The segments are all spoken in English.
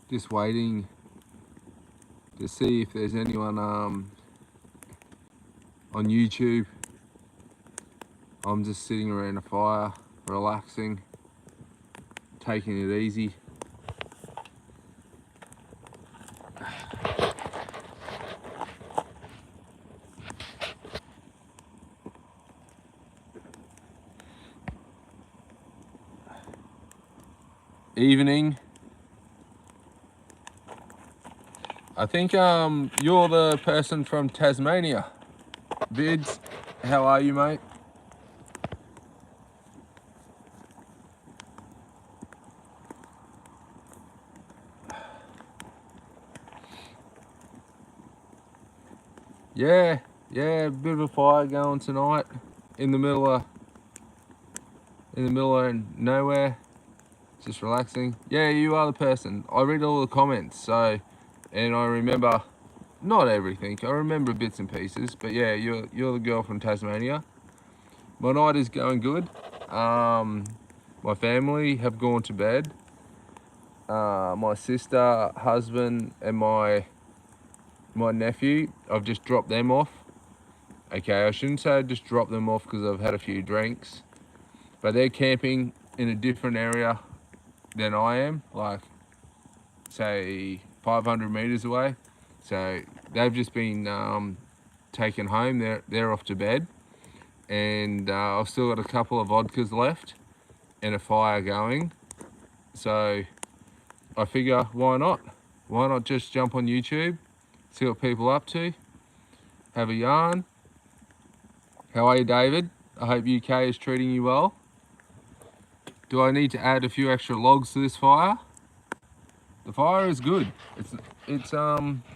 Just waiting to see if there's anyone on YouTube. I'm just sitting around a fire, relaxing, taking it easy. Evening. I think you're the person from Tasmania. Vids, how are you, mate? Yeah, a bit of a fire going tonight in the middle of nowhere, just relaxing. Yeah, you are the person. I read all the comments, so, and I remember not everything. I remember bits and pieces, but yeah, you're the girl from Tasmania. My night is going good. My family have gone to bed. My sister, husband, and my nephew, I've just dropped them off. Okay, I shouldn't say I just dropped them off because I've had a few drinks, but they're camping in a different area than I am, like say 500 meters away. So they've just been taken home. They're off to bed, and I've still got a couple of vodkas left and a fire going. So I figure, why not? Why not just jump on YouTube, see what people are up to, have a yarn. How are you, David? I hope UK is treating you well. Do I need to add a few extra logs to this fire? The fire is good. It's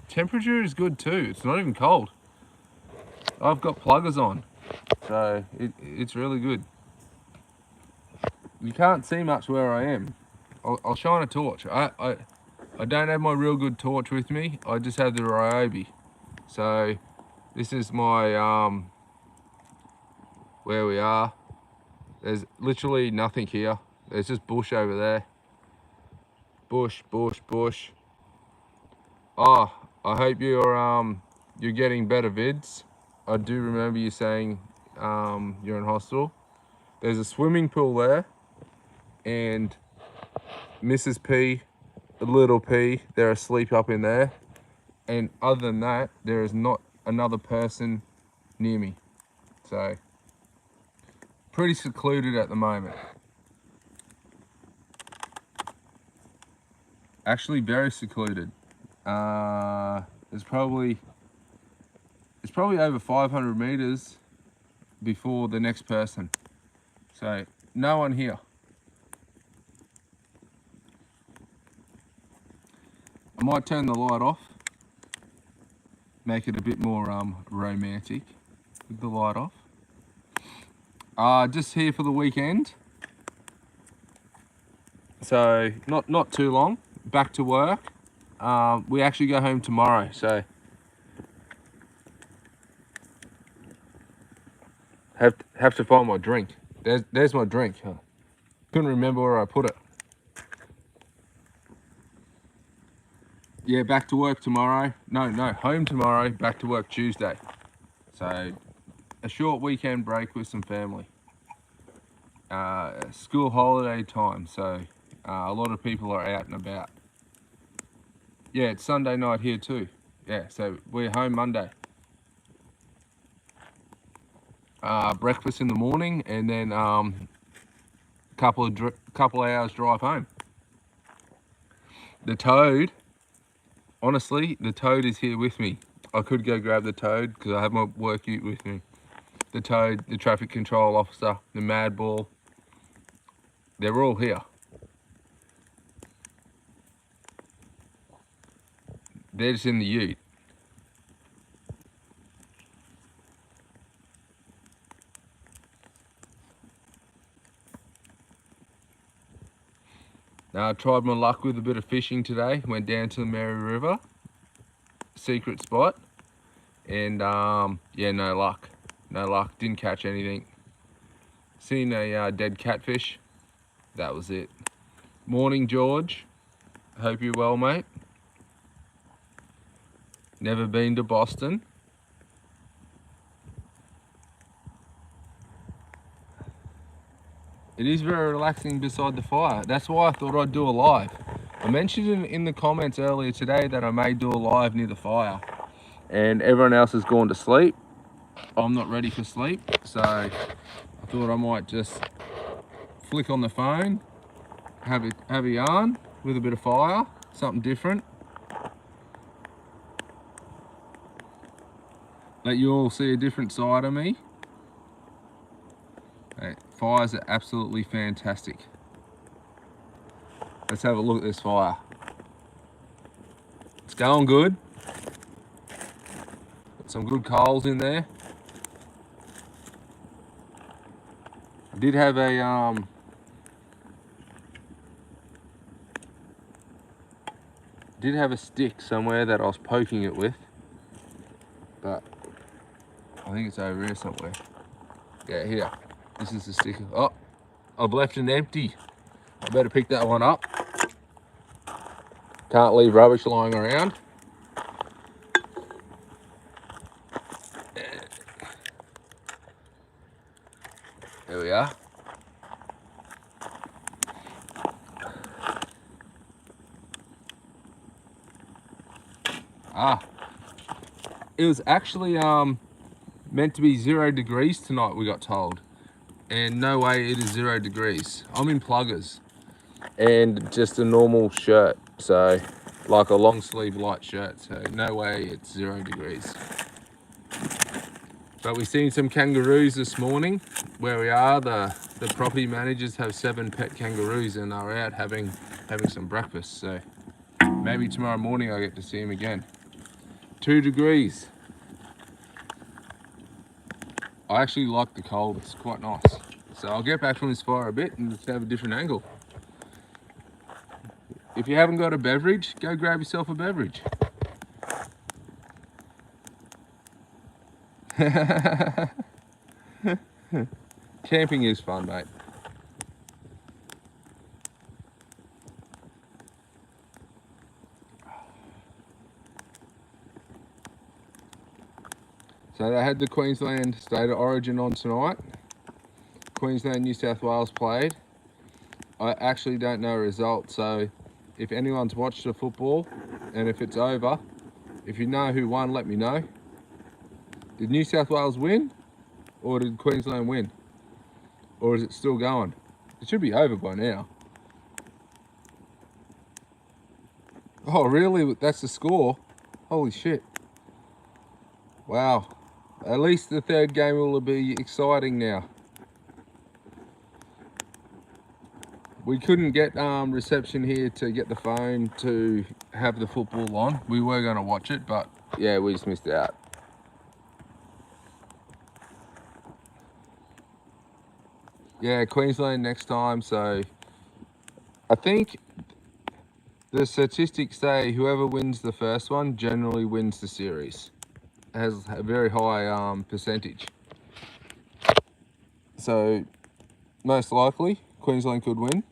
temperature is good too. It's not even cold. I've got pluggers on, so it's really good. You can't see much where I am. I'll shine a torch. I don't have my real good torch with me. I just have the Ryobi. So this is my where we are. There's literally nothing here. There's just bush over there. Bush. Oh, I hope you're getting better, Vids. I do remember you saying you're in hospital. There's a swimming pool there, and Mrs. P, little P, they're asleep up in there. And other than that, there is not another person near me. So pretty secluded at the moment. Actually very secluded. It's probably over 500 meters before the next person. So no one here. I might turn the light off, make it a bit more romantic with the light off. Just here for the weekend. So not too long. Back to work. We actually go home tomorrow, so have to find my drink. There's my drink. Couldn't remember where I put it. Yeah, back to work tomorrow. No, home tomorrow, back to work Tuesday. So a short weekend break with some family. School holiday time, so a lot of people are out and about. Yeah, it's Sunday night here too. Yeah, so we're home Monday. Breakfast in the morning, and then couple hours drive home. The toad, honestly, the toad is here with me. I could go grab the toad because I have my work ute with me. The toad, the traffic control officer, the madball, they're all here. They're just in the ute. Now I tried my luck with a bit of fishing today. Went down to the Mary River, secret spot, and yeah, no luck. Didn't catch anything. Seen a dead catfish. That was it. Morning, George. Hope you're well, mate. Never been to Boston. It is very relaxing beside the fire. That's why I thought I'd do a live. I mentioned in the comments earlier today that I may do a live near the fire. And everyone else has gone to sleep. I'm not ready for sleep. So I thought I might just flick on the phone, have a yarn with a bit of fire, something different. Let you all see a different side of me. Hey, fires are absolutely fantastic. Let's have a look at this fire. It's going good. Got some good coals in there. I did have a stick somewhere that I was poking it with, but I think it's over here somewhere. Yeah, here. This is the stick. Oh, I've left it empty. I better pick that one up. Can't leave rubbish lying around. There we are. It was actually meant to be 0 degrees tonight, we got told. And no way it is 0 degrees. I'm in pluggers and just a normal shirt, so like a long sleeve light shirt, so no way it's 0 degrees. But we've seen some kangaroos this morning where we are. The property managers have 7 pet kangaroos and they're out having some breakfast, so maybe tomorrow morning I get to see them again. 2 degrees. I actually like the cold, it's quite nice. So I'll get back from this fire a bit and just have a different angle. If you haven't got a beverage, go grab yourself a beverage. Camping is fun, mate. So they had the Queensland State of Origin on tonight. Queensland, New South Wales played. I actually don't know the result, so if anyone's watched the football and if it's over, if you know who won, let me know. Did New South Wales win or did Queensland win? Or is it still going? It should be over by now. Oh, really? That's the score? Holy shit. Wow. At least the third game will be exciting now. We couldn't get reception here to get the phone to have the football on. We were going to watch it, but yeah, we just missed out. Yeah, Queensland next time. So I think the statistics say whoever wins the first one generally wins the series. It has a very high percentage. So most likely Queensland could win.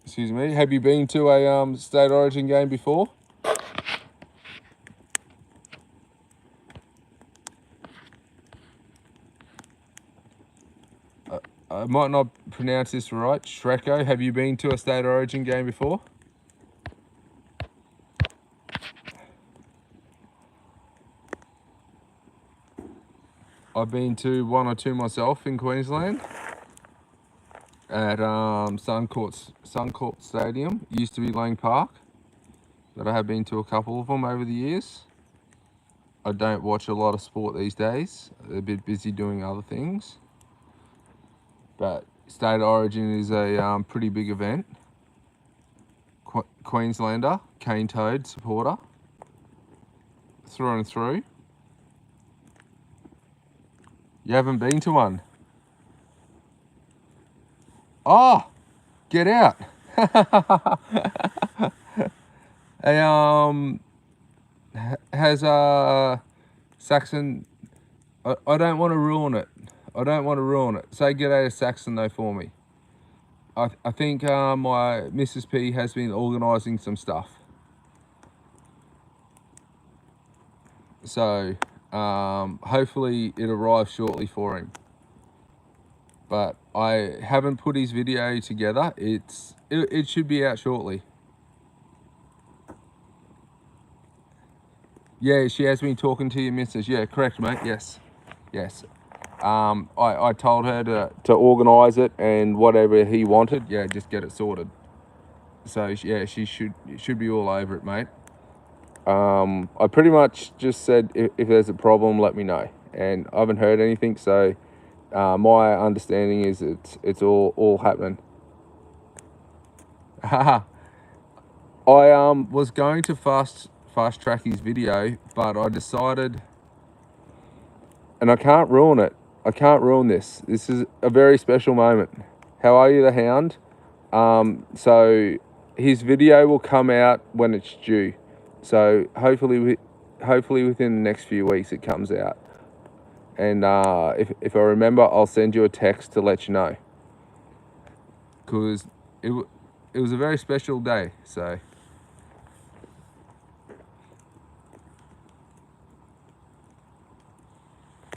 Excuse me. Have you been to a State Origin game before? I might not pronounce this right. Shreko, have you been to a State Origin game before? I've been to 1 or 2 myself in Queensland at Suncourt Stadium. It used to be Lang Park, but I have been to a couple of them over the years. I don't watch a lot of sport these days. They're a bit busy doing other things. But State Origin is a pretty big event. Queenslander, cane toad supporter, through and through. You haven't been to one? Oh, get out. Has Saxon, I don't want to ruin it. I don't want to ruin it. Say g'day to Saxon though for me. I think my Mrs. P has been organising some stuff. So hopefully it arrives shortly for him. But I haven't put his video together. It should be out shortly. Yeah, she has been talking to your missus. Yeah, correct, mate. Yes. I told her to organise it, and whatever he wanted, yeah, just get it sorted. So yeah, she should be all over it, mate. I pretty much just said if there's a problem, let me know, and I haven't heard anything. So my understanding is it's all happening. I was going to fast track his video, but I decided, and I can't ruin it. I can't ruin this. This is a very special moment. How are you, the hound? So his video will come out when it's due. So hopefully within the next few weeks it comes out. And if I remember, I'll send you a text to let you know. Because it was a very special day, so.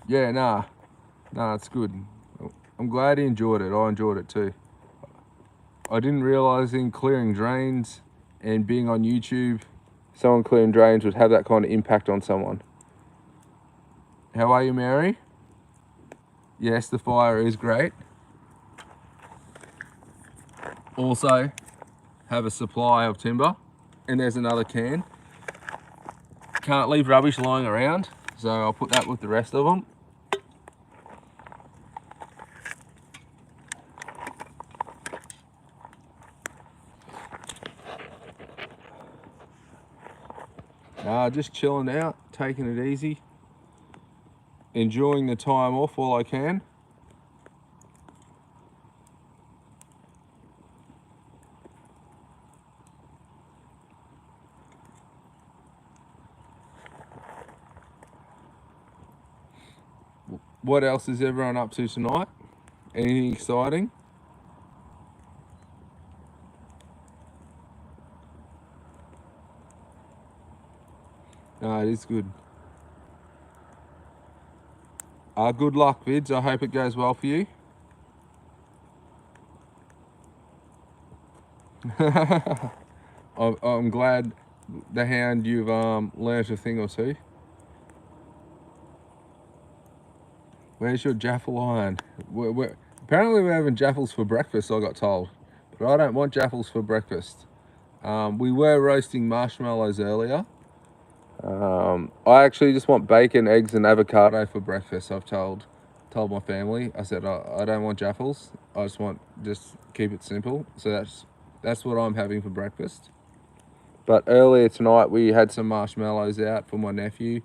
Yeah, nah, it's good. I'm glad he enjoyed it. I enjoyed it too. I didn't realise in clearing drains and being on YouTube, someone clearing drains would have that kind of impact on someone. How are you, Mary? Yes, the fire is great. Also, have a supply of timber, and there's another can. Can't leave rubbish lying around, so I'll put that with the rest of them. Just chilling out, taking it easy, enjoying the time off while I can. What else is everyone up to tonight? Anything exciting? No, it is good. Good luck, Vids. I hope it goes well for you. I'm glad, the hound, you've learnt a thing or two. Where's your jaffle iron? Apparently we're having jaffles for breakfast, I got told. But I don't want jaffles for breakfast. We were roasting marshmallows earlier. I actually just want bacon, eggs and avocado for breakfast. I've told my family. I said I don't want jaffles. I just keep it simple. So that's what I'm having for breakfast. But earlier tonight we had some marshmallows out for my nephew.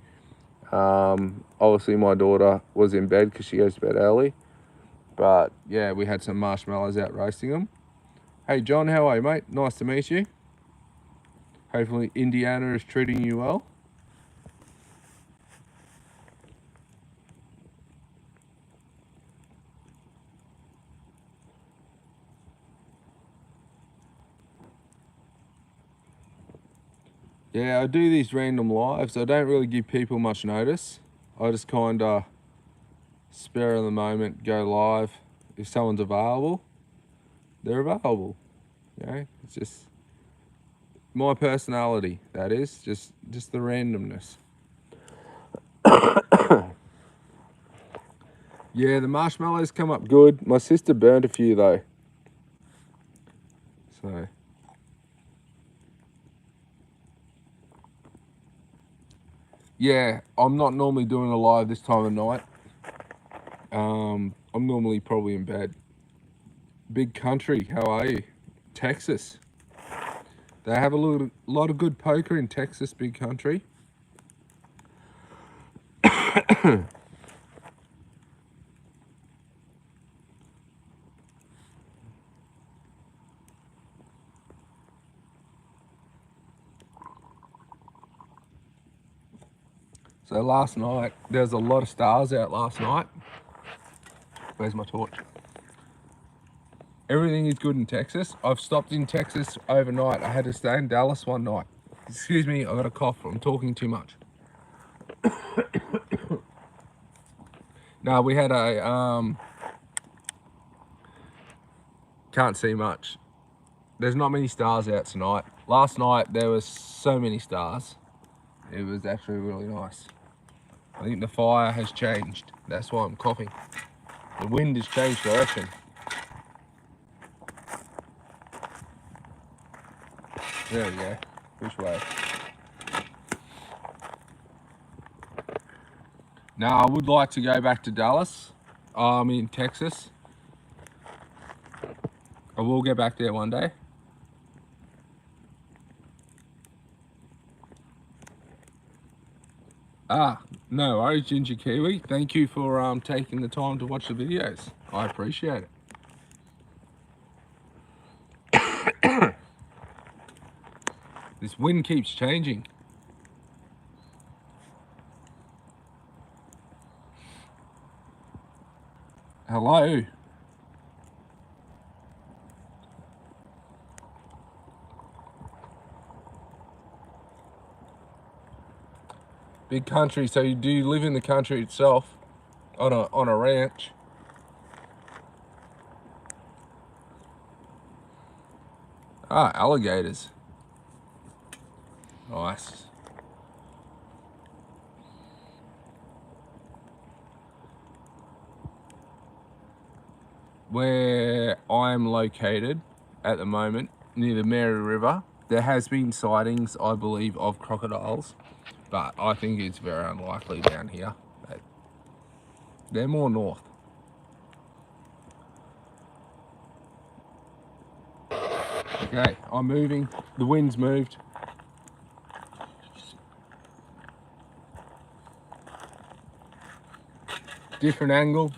Obviously my daughter was in bed because she goes to bed early. But yeah, we had some marshmallows out roasting them. Hey John, how are you, mate? Nice to meet you. Hopefully Indiana is treating you well. Yeah, I do these random lives. I don't really give people much notice. I just kind of spur of the moment, go live. If someone's available, they're available. You know, it's just my personality, that is. Just the randomness. Yeah, the marshmallows come up good. My sister burned a few though. So. Yeah, I'm not normally doing a live this time of night. I'm normally probably in bed. Big country, how are you? Texas. They have a lot of good poker in Texas, big country. So last night, there was a lot of stars out last night. Where's my torch? Everything is good in Texas. I've stopped in Texas overnight. I had to stay in Dallas one night. Excuse me, I got a cough. I'm talking too much. No, we had a, can't see much. There's not many stars out tonight. Last night there was so many stars. It was actually really nice. I think the fire has changed. That's why I'm coughing. The wind has changed direction. There we go. Which way? Now I would like to go back to Dallas. I'm in Texas. I will get back there one day. No worries, Ginger Kiwi. Thank you for taking the time to watch the videos. I appreciate it. This wind keeps changing. Hello. Big country, so you do live in the country itself, on a ranch. Alligators. Nice. Where I'm located at the moment, near the Mary River, there has been sightings, I believe, of crocodiles, but I think it's very unlikely down here. They're more north. Okay, I'm moving. The wind's moved. Different angle.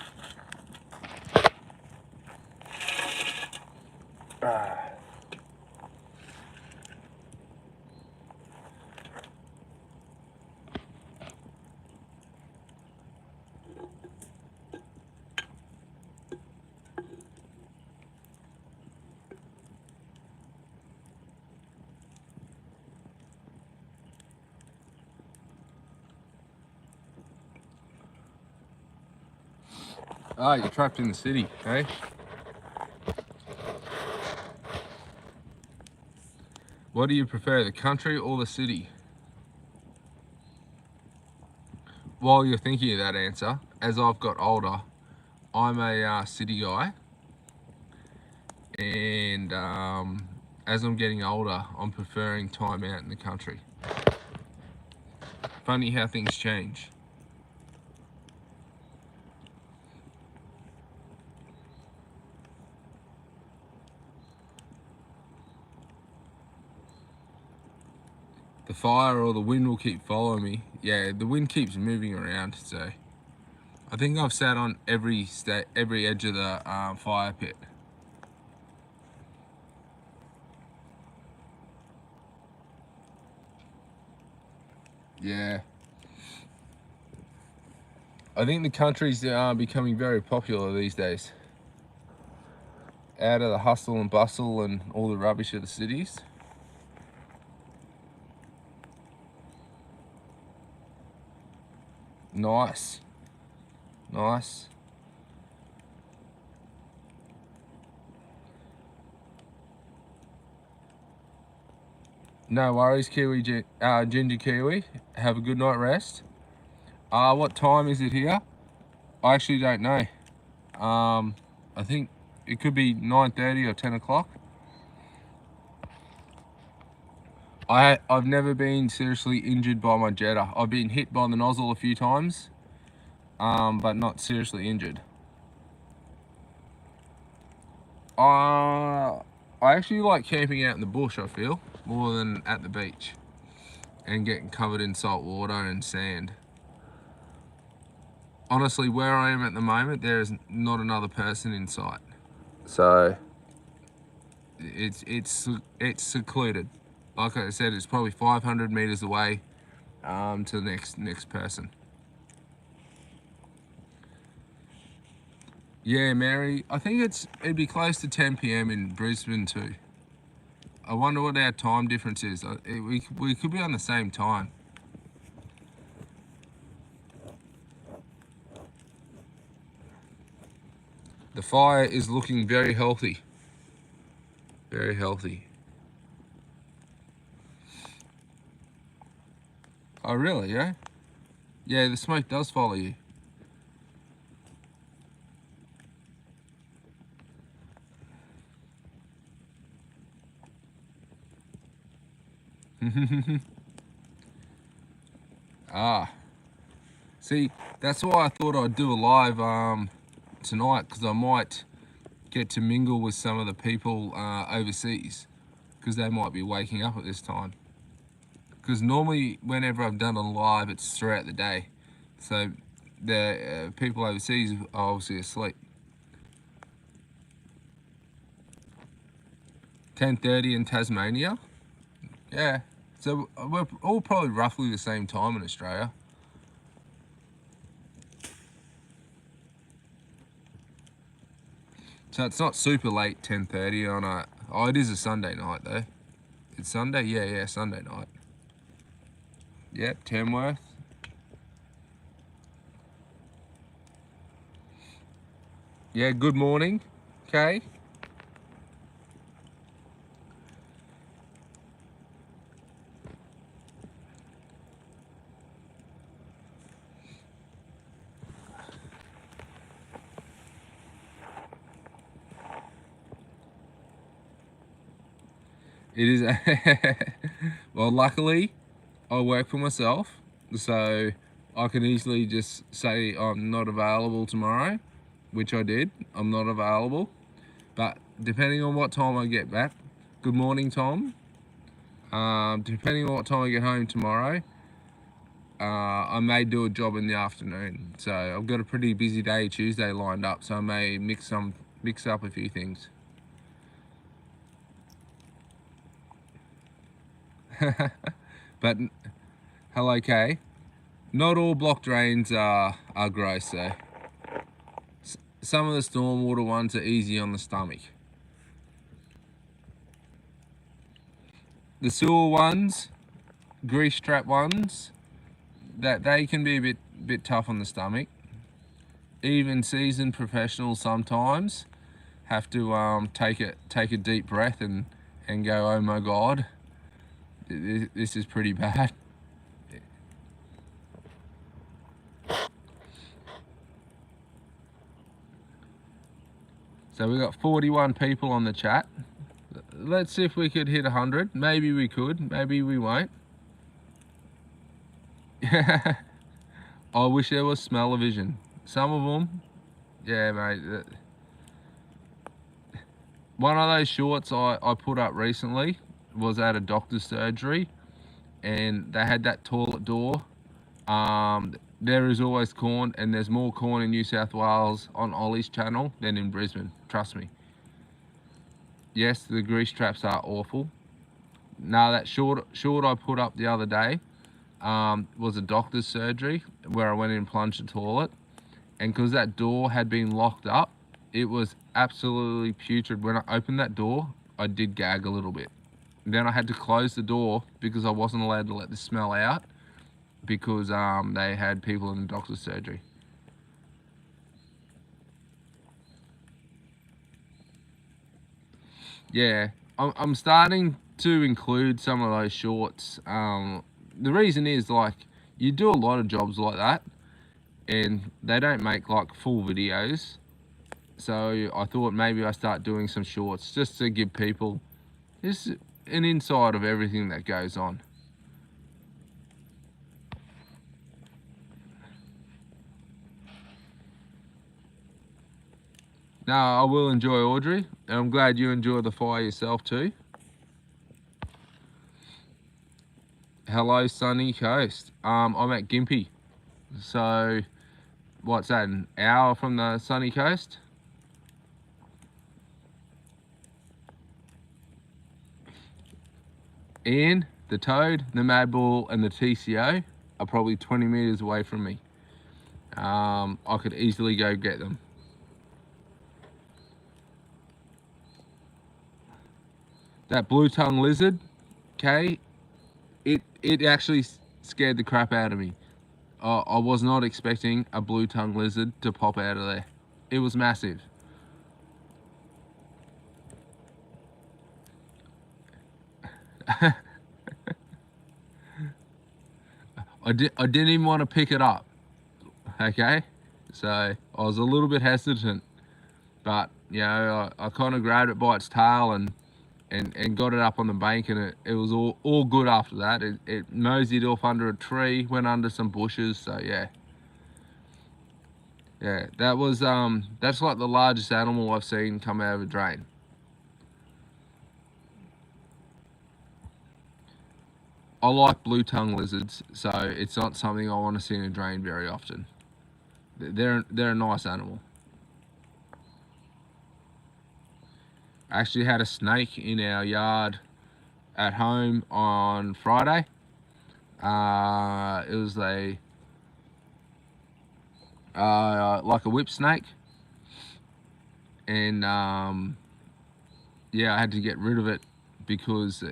You're trapped in the city, eh? What do you prefer, the country or the city? While you're thinking of that answer, as I've got older, I'm a city guy, and as I'm getting older, I'm preferring time out in the country. Funny how things change. The fire or the wind will keep following me. Yeah, the wind keeps moving around, so I think I've sat on every edge of the fire pit. Yeah. I think the country's becoming very popular these days. Out of the hustle and bustle and all the rubbish of the cities. Nice. Nice. No worries, Ginger Kiwi. Have a good night rest. What time is it here? I actually don't know. I think it could be 9:30 or 10 o'clock. I've never been seriously injured by my Jetta. I've been hit by the nozzle a few times, but not seriously injured. I actually like camping out in the bush, I feel, more than at the beach and getting covered in salt water and sand. Honestly, where I am at the moment, there is not another person in sight. So it's secluded. Like I said, it's probably 500 meters away to the next person. Yeah, Mary. I think it'd be close to 10 p.m. in Brisbane too. I wonder what our time difference is. We could be on the same time. The fire is looking very healthy. Very healthy. Oh, really? Yeah? Yeah, the smoke does follow you. Ah. See, that's why I thought I'd do a live tonight, because I might get to mingle with some of the people overseas, because they might be waking up at this time. Because normally, whenever I've done a live, it's throughout the day. So the people overseas are obviously asleep. 10:30 in Tasmania. Yeah. So we're all probably roughly the same time in Australia. So it's not super late, 10:30 on a... Oh, it is a Sunday night though. It's Sunday? Yeah, Sunday night. Yep, Tamworth. Yeah, good morning. Okay. It is... Well, luckily, I work for myself, so I can easily just say I'm not available tomorrow, which I did. I'm not available. But depending on what time I get back, good morning, Tom. Depending on what time I get home tomorrow, I may do a job in the afternoon. So I've got a pretty busy day Tuesday lined up, so I may mix up a few things. But hello, Kay. Not all block drains are gross though. Some of the stormwater ones are easy on the stomach. The sewer ones, grease trap ones, that they can be a bit tough on the stomach. Even seasoned professionals sometimes have to take a deep breath and go, oh my god, this is pretty bad. So we got 41 people on the chat. Let's see if we could hit 100. Maybe we could, maybe we won't. I wish there was smell-o-vision. Some of them, yeah, mate. One of those shorts I put up recently was at a doctor's surgery, and they had that toilet door. There is always corn, and there's more corn in New South Wales on Ollie's channel than in Brisbane, trust me. Yes, the grease traps are awful. Now that short I put up the other day was a doctor's surgery where I went in and plunged the toilet, and because that door had been locked up, it was absolutely putrid. When I opened that door, I did gag a little bit. Then I had to close the door because I wasn't allowed to let the smell out, because they had people in the doctor's surgery. Yeah, I'm starting to include some of those shorts. The reason is, like, you do a lot of jobs like that and they don't make like full videos, so I thought maybe I start doing some shorts just to give people just an insight of everything that goes on. No, I will enjoy, Audrey, and I'm glad you enjoy the fire yourself too. Hello, sunny coast. I'm at Gympie, so what's that, an hour from the sunny coast? Ian, the Toad, the Mad Bull, and the TCO are probably 20 meters away from me. I could easily go get them. that blue tongue lizard, okay, it actually scared the crap out of me. I was not expecting a blue tongue lizard to pop out of there. It was massive. I didn't even want to pick it up, okay? So I was a little bit hesitant, but you know, I kind of grabbed it by its tail and got it up on the bank, and it was all good after that. It moseyed off under a tree, went under some bushes, so yeah. Yeah, that was that's like the largest animal I've seen come out of a drain. I like blue tongue lizards, so it's not something I want to see in a drain very often. They're a nice animal. I actually had a snake in our yard at home on Friday. It was a like a whip snake, and yeah, I had to get rid of it because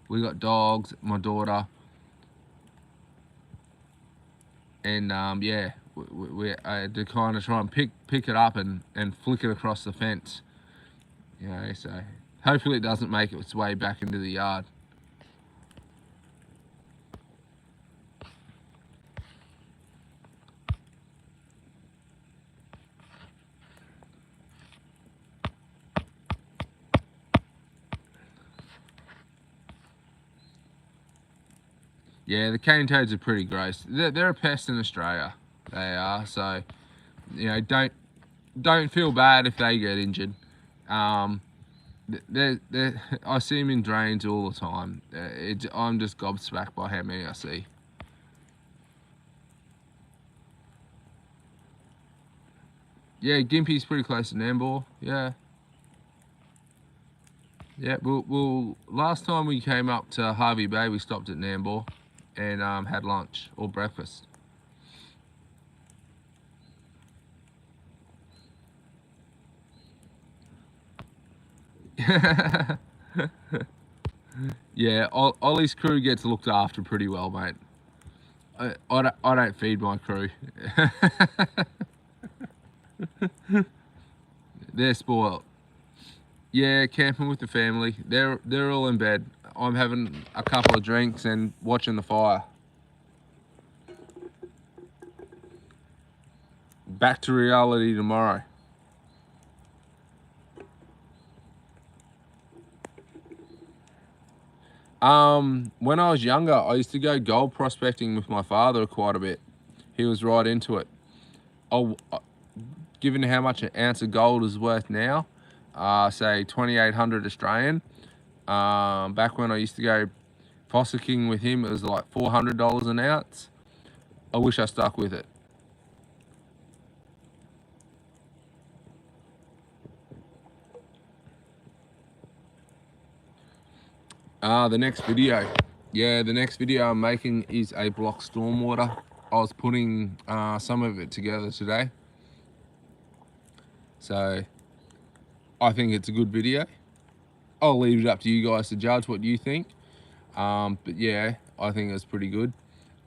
we got dogs, my daughter, and yeah, I had to kind of try and pick it up and flick it across the fence, you know. So hopefully it doesn't make its way back into the yard. Yeah, the cane toads are pretty gross. They're a pest in Australia. They are. So, you know, don't feel bad if they get injured. I see them in drains all the time. I'm just gobsmacked by how many I see. Yeah, Gympie's pretty close to Nambour. Yeah. Yeah, well, last time we came up to Harvey Bay, we stopped at Nambour and had lunch or breakfast. Yeah, Ollie's crew gets looked after pretty well, mate. I don't feed my crew. They're spoiled. Yeah, camping with the family. They're all in bed. I'm having a couple of drinks and watching the fire. Back to reality tomorrow. When I was younger, I used to go gold prospecting with my father quite a bit. He was right into it. Given how much an ounce of gold is worth now, say 2,800 Australian. Back when I used to go fossicking with him, it was like $400 an ounce. I wish I stuck with it. The next video. Yeah, the next video I'm making is a block stormwater. I was putting some of it together today. So I think it's a good video. I'll leave it up to you guys to judge what you think. But yeah, I think it's pretty good.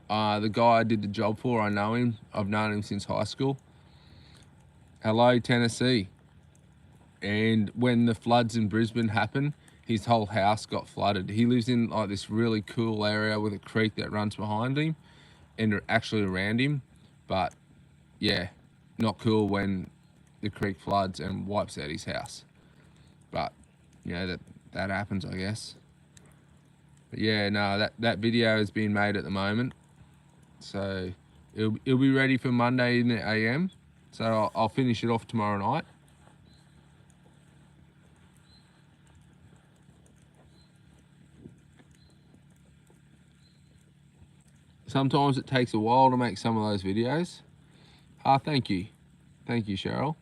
The guy I did the job for, I know him. I've known him since high school. Hello, Tennessee. And when the floods in Brisbane happened, his whole house got flooded. He lives in like this really cool area with a creek that runs behind him and actually around him. But yeah, not cool when the creek floods and wipes out his house. But you know, that happens, I guess. But yeah, no, that video is being made at the moment, so it'll be ready for Monday in the AM. So I'll finish it off tomorrow night. Sometimes it takes a while to make some of those videos. Thank you, Cheryl.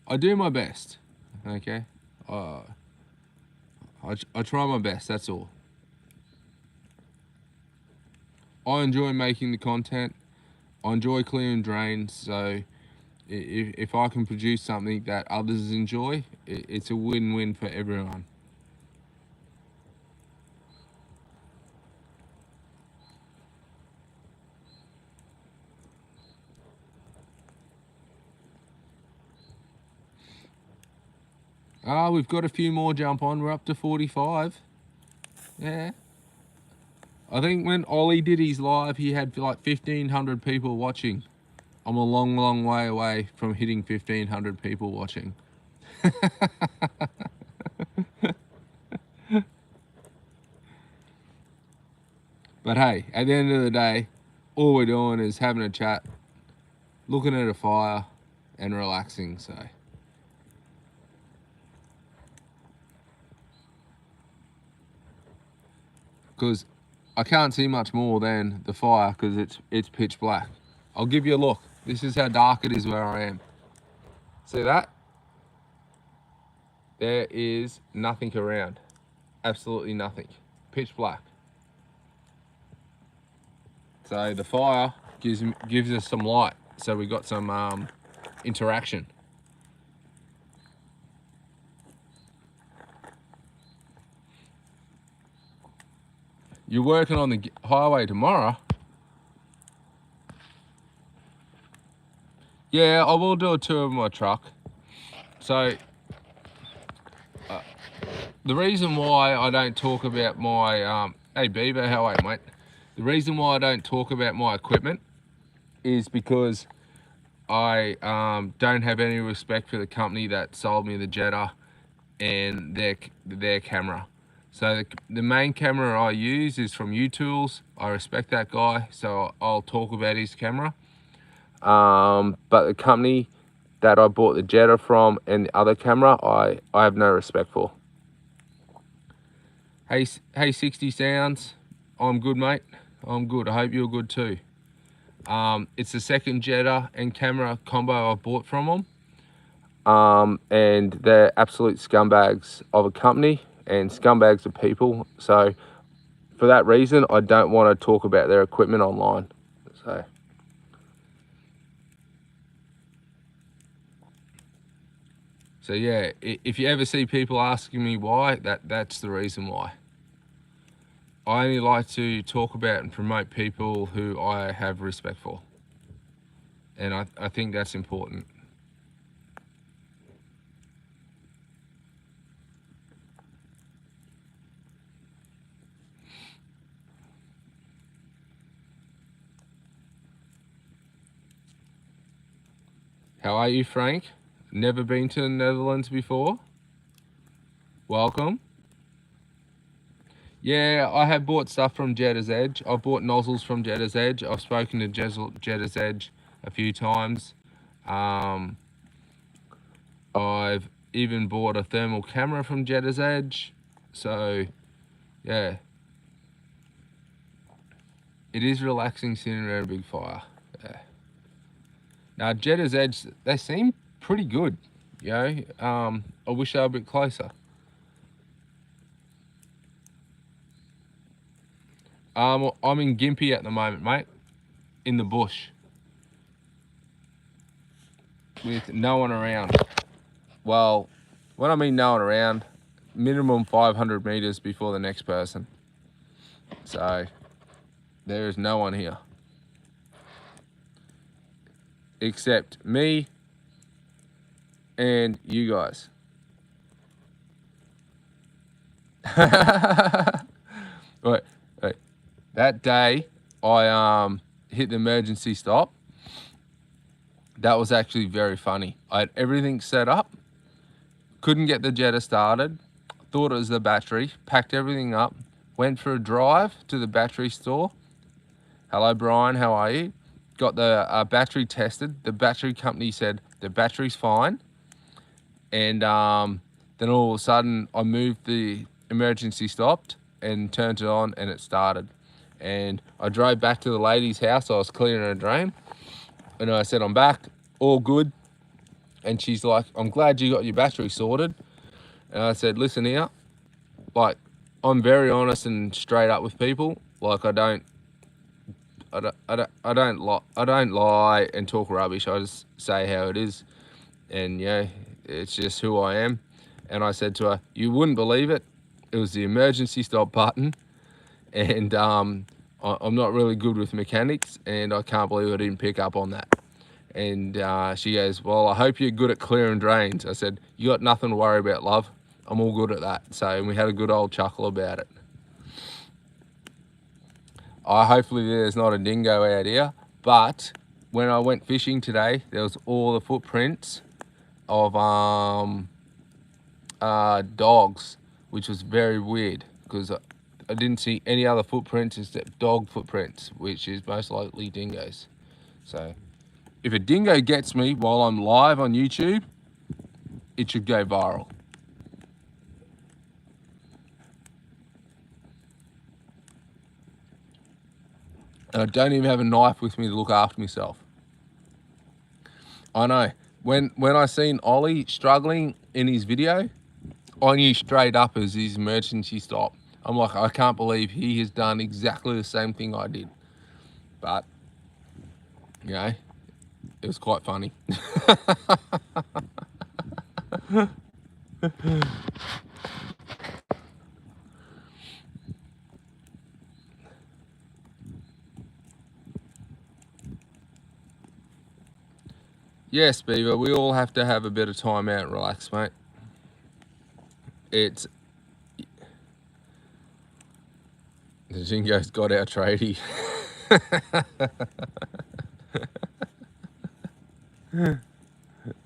I do my best. Okay, I try my best. That's all. I enjoy making the content. I enjoy clearing drains. So if I can produce something that others enjoy, it's a win-win for everyone. We've got a few more jump on. We're up to 45. Yeah. I think when Ollie did his live, he had like 1,500 people watching. I'm a long, long way away from hitting 1,500 people watching. But hey, at the end of the day, all we're doing is having a chat, looking at a fire and relaxing, so. Because I can't see much more than the fire because it's pitch black. I'll give you a look. This is how dark it is where I am. See that? There is nothing around. Absolutely nothing. Pitch black. So the fire gives us some light. So we got some interaction. You're working on the highway tomorrow? Yeah, I will do a tour of my truck. So the reason why I don't talk about my hey Beaver, how are you, mate? The reason why I don't talk about my equipment is because I don't have any respect for the company that sold me the Jetta and their camera. So the main camera I use is from U-Tools. I respect that guy, so I'll talk about his camera. But the company that I bought the Jetta from and the other camera, I have no respect for. Hey 60 Sounds, I'm good, mate. I'm good. I hope you're good too. It's the second Jetta and camera combo I've bought from them. And they're absolute scumbags of a company and scumbags of people. So for that reason, I don't want to talk about their equipment online. So yeah, if you ever see people asking me why, that's the reason why. I only like to talk about and promote people who I have respect for. And I think that's important. How are you, Frank? Never been to the Netherlands before? Welcome. Yeah, I have bought stuff from Jetta's Edge. I've bought nozzles from Jetta's Edge. I've spoken to Jetta's Edge a few times. I've even bought a thermal camera from Jetta's Edge. So, yeah. It is relaxing sitting around a big fire. Yeah. Now, Jetta's Edge, they seem pretty good. You know, I wish they were a bit closer. I'm in Gympie at the moment, mate. In the bush. With no one around. Well, when I mean no one around, minimum 500 meters before the next person. So, there is no one here. Except me and you guys. Wait. That day, I hit the emergency stop. That was actually very funny. I had everything set up. Couldn't get the Jetta started. Thought it was the battery. Packed everything up. Went for a drive to the battery store. Hello, Brian. How are you? Got the battery tested. The battery company said the battery's fine. And then all of a sudden, I moved the emergency stopped and turned it on and it started. And I drove back to the lady's house. I was clearing her drain. And I said, I'm back, all good. And she's like, I'm glad you got your battery sorted. And I said, listen here, like, I'm very honest and straight up with people. Like, I I don't lie and talk rubbish. I just say how it is, and yeah, it's just who I am. And I said to her, "You wouldn't believe it. It was the emergency stop button, and I'm not really good with mechanics, and I can't believe I didn't pick up on that." And she goes, "Well, I hope you're good at clearing drains." I said, "You got nothing to worry about, love. I'm all good at that." So, and we had a good old chuckle about it. Hopefully there's not a dingo out here, but when I went fishing today, there was all the footprints of dogs, which was very weird because I didn't see any other footprints except dog footprints, which is most likely dingoes. So if a dingo gets me while I'm live on YouTube, it should go viral. And I don't even have a knife with me to look after myself. I know. When I seen Ollie struggling in his video, I knew straight up as his emergency stop. I'm like, I can't believe he has done exactly the same thing I did. But, you know, it was quite funny. Yes, Beaver, we all have to have a bit of time out and relax, mate. It's... The Jingo's got our tradie.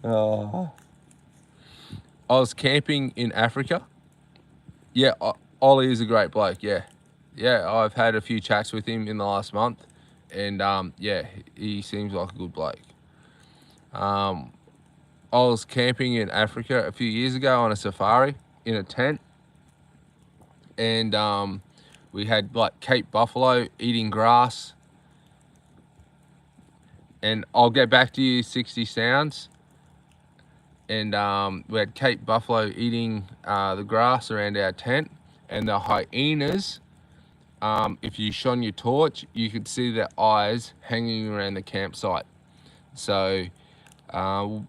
Oh. I was camping in Africa. Yeah, Ollie is a great bloke, yeah. Yeah, I've had a few chats with him in the last month, and yeah, he seems like a good bloke. I was camping in Africa a few years ago on a safari in a tent, and we had like Cape buffalo eating grass, and I'll get back to you 60 sounds. And we had Cape buffalo eating the grass around our tent, and the hyenas, if you shone your torch, you could see their eyes hanging around the campsite. So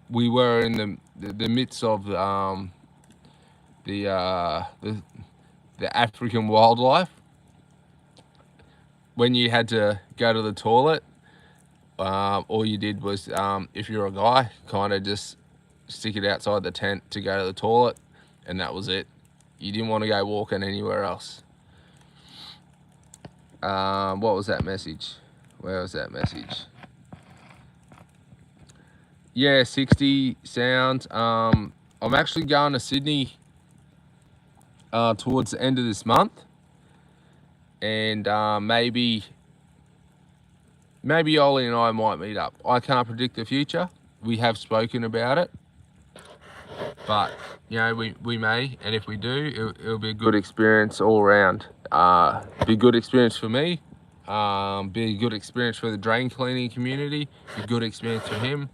we were in the midst of the African wildlife. When you had to go to the toilet, all you did was, if you're a guy, kind of just stick it outside the tent to go to the toilet, and that was it. You didn't want to go walking anywhere else. What was that message? Where was that message? Yeah, 60 sounds. I'm actually going to Sydney towards the end of this month, and maybe Ollie and I might meet up. I can't predict the future. We have spoken about it, but you know, we may, and if we do, it'll be a good experience all around. Be a good experience for me, be a good experience for the drain cleaning community, be a good experience for him.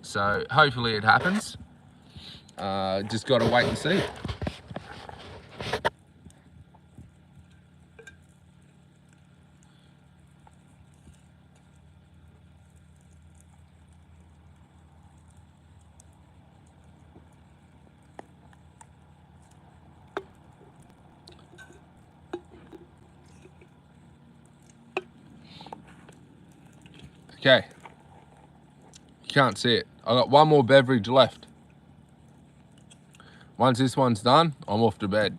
So hopefully it happens. Just got to wait and see. Okay, you can't see it. I got one more beverage left. Once this one's done, I'm off to bed.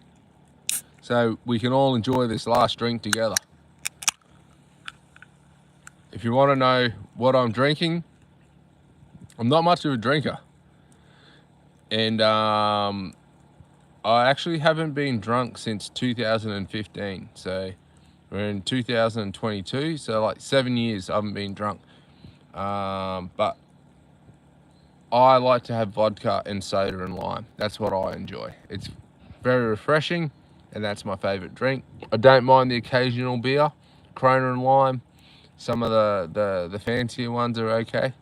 So we can all enjoy this last drink together. If you want to know what I'm drinking, I'm not much of a drinker. And I actually haven't been drunk since 2015. So we're in 2022, so like 7 years I haven't been drunk. But I like to have vodka and soda and lime. That's what I enjoy. It's very refreshing, and that's my favorite drink. I don't mind the occasional beer, Corona and lime. Some of the fancier ones are okay.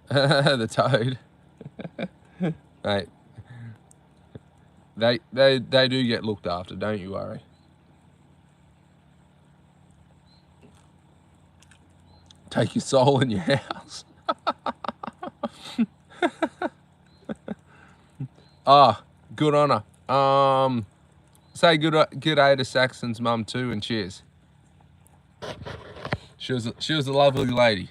The toad. Mate, they do get looked after, don't you worry. Take your soul in your house. Ah, good on her. Say good day to Saxon's mum too, and cheers. She was a lovely lady.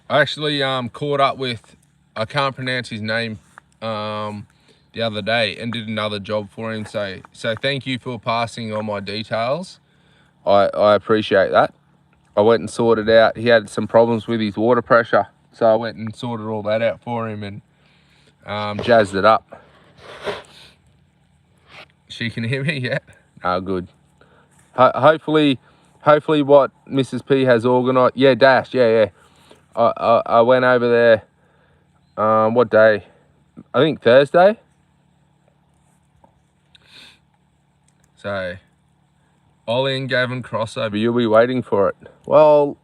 I actually caught up with, I can't pronounce his name, the other day, and did another job for him. So thank you for passing on my details. I appreciate that. I went and sorted out, he had some problems with his water pressure, so I went and sorted all that out for him and jazzed it up. She can hear me, yeah? Oh, good. Hopefully what Mrs. P has organised, yeah, Dash, yeah. I went over there, what day? I think Thursday. So, Ollie and Gavin crossover, you'll be waiting for it. Well,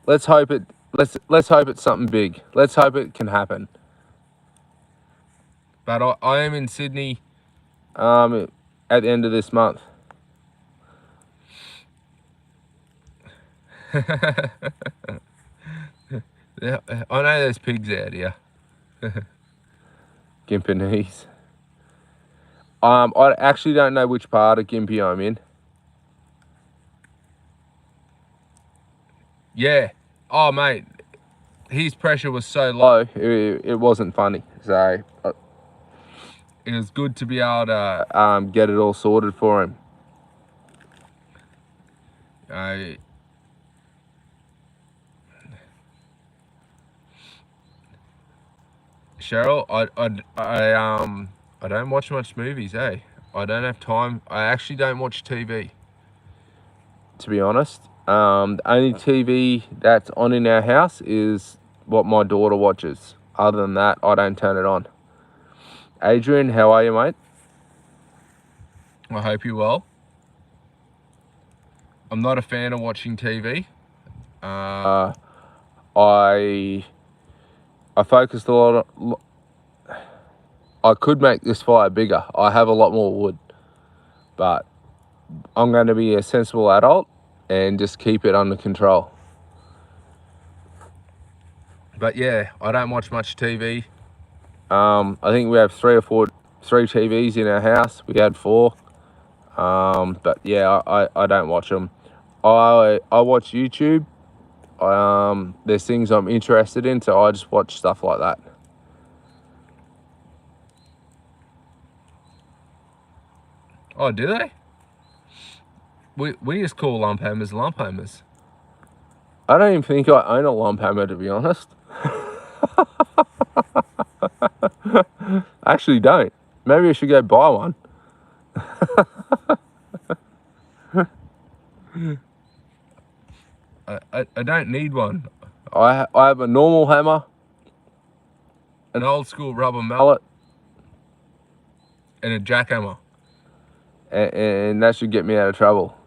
let's hope it's something big. Let's hope it can happen. But I am in Sydney at the end of this month. Yeah, I know there's pigs out here. Gympinese. I actually don't know which part of Gympie I'm in. Yeah. Oh, mate. His pressure was so low, it wasn't funny. So it was good to be able to get it all sorted for him. Cheryl, I don't watch much movies, eh? I don't have time. I actually don't watch TV, to be honest. The only TV that's on in our house is what my daughter watches. Other than that, I don't turn it on. Adrian, how are you, mate? I hope you're well. I'm not a fan of watching TV. I focused a lot on, I could make this fire bigger. I have a lot more wood, but I'm going to be a sensible adult and just keep it under control. But yeah, I don't watch much TV. I think we have three TVs in our house. We had 4. But yeah, I don't watch them. I watch YouTube. There's things I'm interested in, so I just watch stuff like that. Oh, do they? We just call lump hammers lump hammers. I don't even think I own a lump hammer, to be honest. I actually don't. Maybe I should go buy one. I don't need one. I have a normal hammer, an old school rubber mallet, and a jackhammer. And that should get me out of trouble.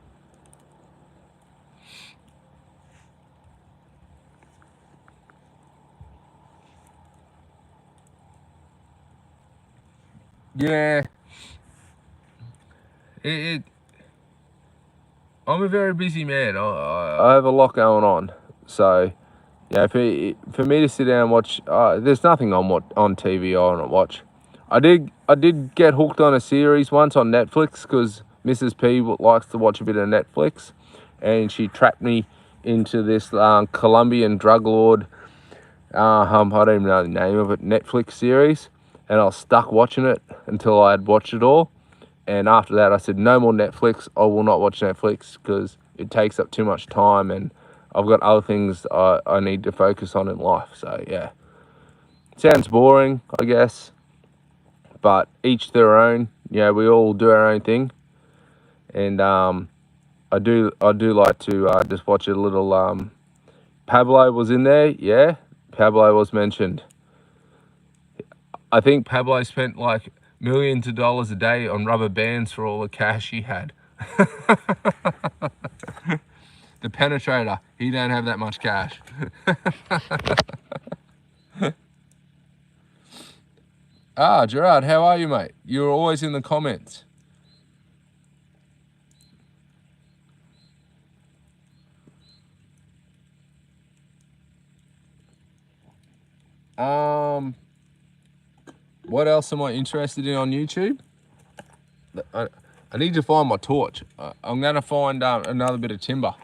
Yeah. I'm a very busy man. I have a lot going on. So, yeah, for me to sit down and watch, there's nothing on TV I want to watch. I did get hooked on a series once on Netflix because Mrs. P likes to watch a bit of Netflix, and she trapped me into this Colombian drug lord, I don't even know the name of it, Netflix series, and I was stuck watching it until I had watched it all. And after that, I said, no more Netflix. I will not watch Netflix because it takes up too much time and I've got other things I need to focus on in life. So, yeah. Sounds boring, I guess. But each their own. Yeah, we all do our own thing. And I do like to just watch a little... Pablo was in there. Yeah, Pablo was mentioned. I think Pablo spent like millions of dollars a day on rubber bands for all the cash he had. The Penetrator, he don't have that much cash. Gerard, how are you, mate? You're always in the comments. What else am I interested in on YouTube? I need to find my torch. I'm gonna find another bit of timber.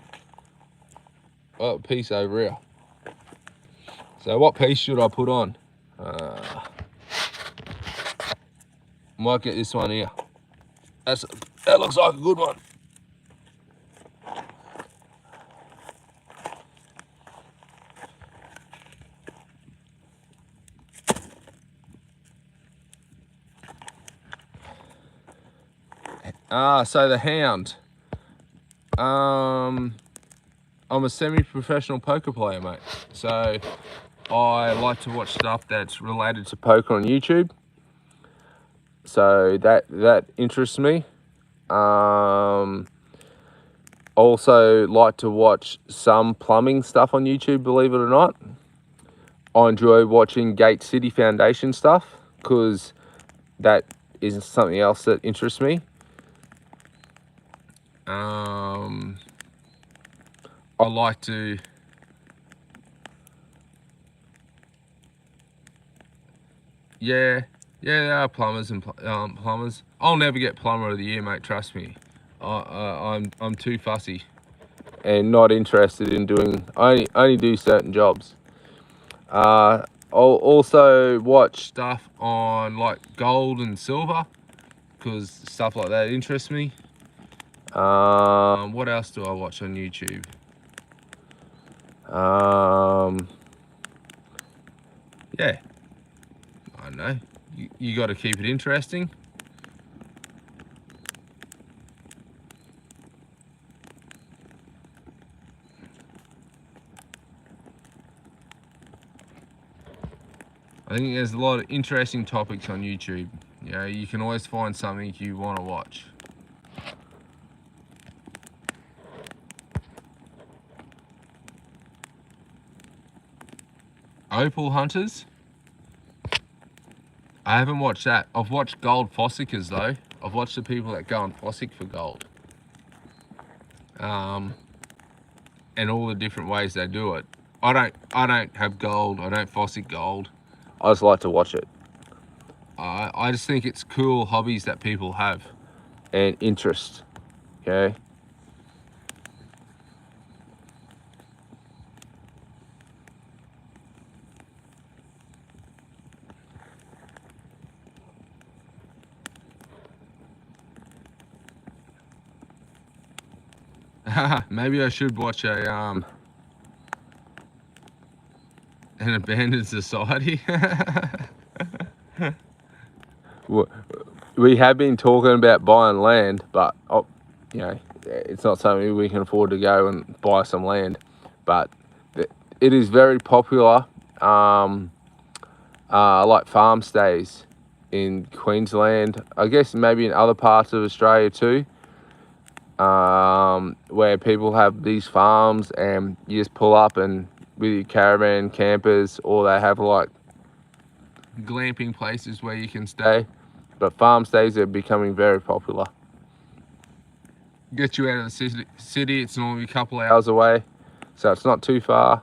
Oh, piece over here. So what piece should I put on? Might get this one here. That looks like a good one. So the hound. I'm a semi-professional poker player, mate. So I like to watch stuff that's related to poker on YouTube. So that interests me. Also like to watch some plumbing stuff on YouTube, believe it or not. I enjoy watching Gate City Foundation stuff because that is something else that interests me. I like to there are plumbers and plumbers. I'll never get plumber of the year, mate, trust me. I'm too fussy and not interested in doing, I only do certain jobs. I'll also watch stuff on like gold and silver because stuff like that interests me. What else do I watch on YouTube? Yeah, I don't know. You got to keep it interesting. I think there's a lot of interesting topics on YouTube. You know, you can always find something you want to watch. Opal hunters. I haven't watched that. I've watched gold fossickers though. I've watched the people that go and fossick for gold. And all the different ways they do it. I don't have gold. I don't fossick gold. I just like to watch it. I just think it's cool hobbies that people have and interest. Okay. Maybe I should watch an abandoned society. We have been talking about buying land, but you know, it's not something we can afford to go and buy some land. But it is very popular, like farm stays in Queensland. I guess maybe in other parts of Australia too. Where people have these farms and you just pull up and with your caravan campers, or they have like glamping places where you can stay. But farm stays are becoming very popular. Get you out of the city, it's normally a couple of hours away, so it's not too far.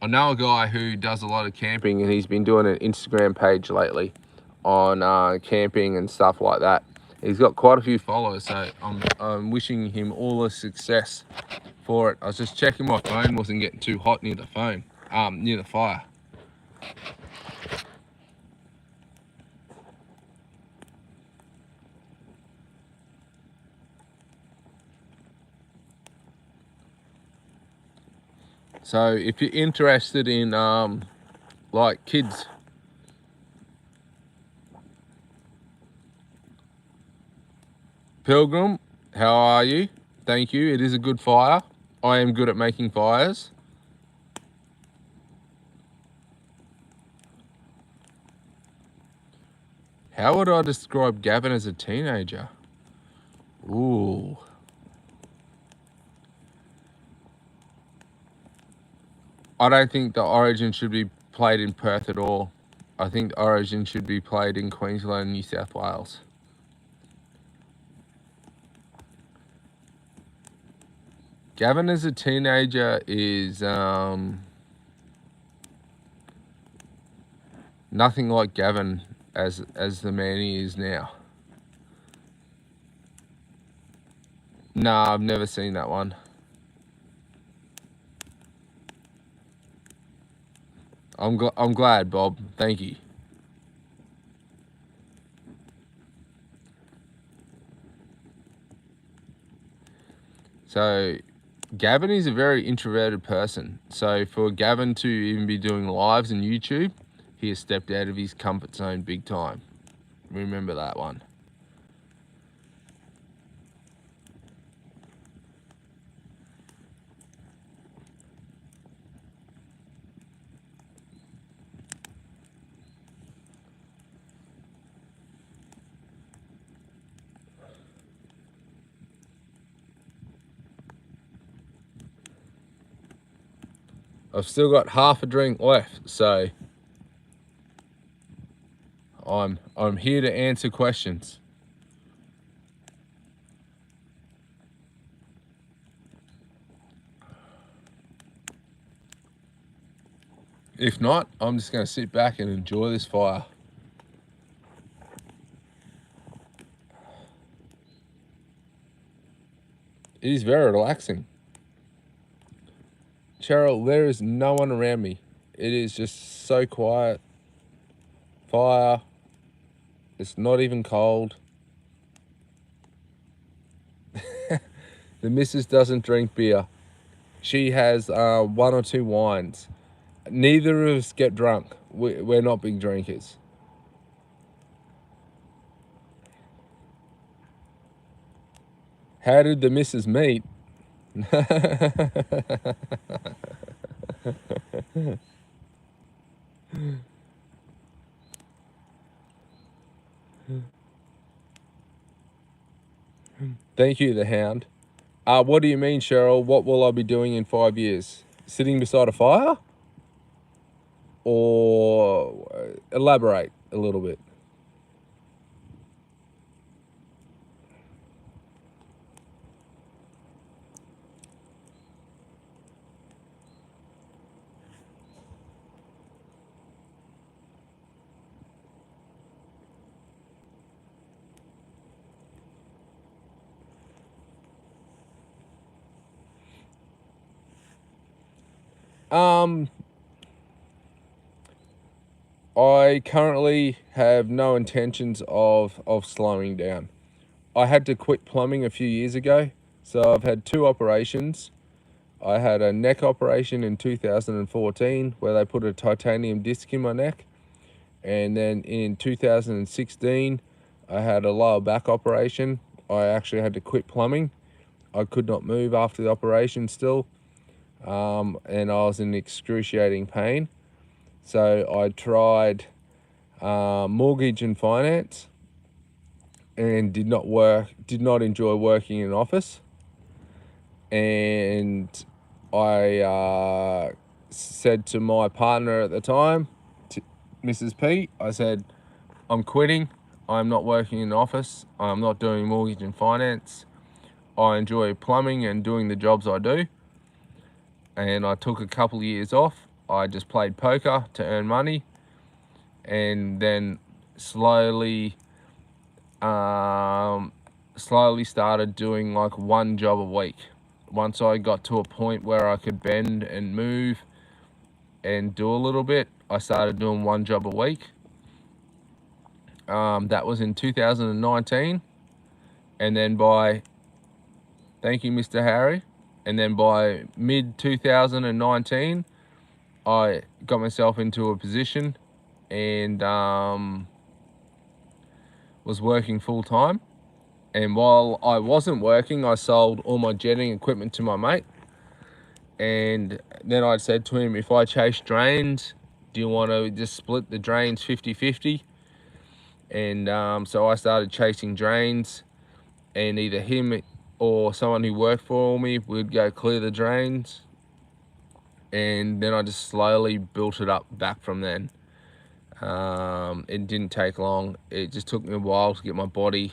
I know a guy who does a lot of camping and he's been doing an Instagram page lately on camping and stuff like that. He's got quite a few followers, so I'm wishing him all the success for it. I was just checking my phone wasn't getting too hot near the phone, near the fire. So if you're interested in like kids, Pilgrim, how are you? Thank you. It is a good fire. I am good at making fires. How would I describe Gavin as a teenager? Ooh. I don't think the Origin should be played in Perth at all. I think the Origin should be played in Queensland and New South Wales. Gavin as a teenager is nothing like Gavin as the man he is now. Nah, I've never seen that one. I'm glad, Bob. Thank you. So, Gavin is a very introverted person. So for Gavin to even be doing lives on YouTube, he has stepped out of his comfort zone big time. Remember that one. I've still got half a drink left, so I'm here to answer questions. If not, I'm just going to sit back and enjoy this fire. It is very relaxing. Cheryl, there is no one around me. It is just so quiet. Fire. It's not even cold. The missus doesn't drink beer. She has 1 or 2 wines. Neither of us get drunk. We're not big drinkers. How did the missus meet? Thank you, the hound. What do you mean, Cheryl? What will I be doing in 5 years? Sitting beside a fire? Or elaborate a little bit. I currently have no intentions of slowing down. I had to quit plumbing a few years ago, so I've had 2 operations. I had a neck operation in 2014 where they put a titanium disc in my neck, and then in 2016 I had a lower back operation. I actually had to quit plumbing. I could not move after the operation still, and I was in excruciating pain. So I tried mortgage and finance, and did not enjoy working in an office. And I said to my partner at the time, Mrs. P, I said, I'm quitting. I'm not working in an office. I'm not doing mortgage and finance. I enjoy plumbing and doing the jobs I do. And I took a couple of years off. I just played poker to earn money, and then slowly started doing like 1 job a week. Once I got to a point where I could bend and move and do a little bit, I started doing 1 job a week. That was in 2019, and then thank you, Mr. Harry, and then by mid 2019 I got myself into a position and was working full time. And while I wasn't working, I sold all my jetting equipment to my mate. And then I said to him, if I chase drains, do you want to just split the drains 50-50? And so I started chasing drains, and either him or someone who worked for me would go clear the drains. And then I just slowly built it up back from then. It didn't take long. It just took me a while to get my body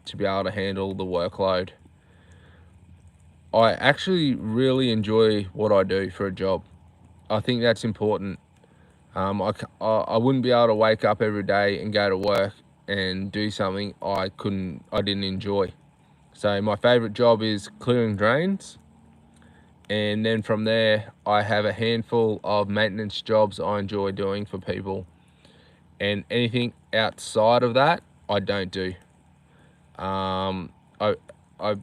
to be able to handle the workload. I actually really enjoy what I do for a job. I think that's important. I wouldn't be able to wake up every day and go to work and do something I didn't enjoy. So my favorite job is clearing drains, and then from there I have a handful of maintenance jobs I enjoy doing for people, and anything outside of that I don't do. I I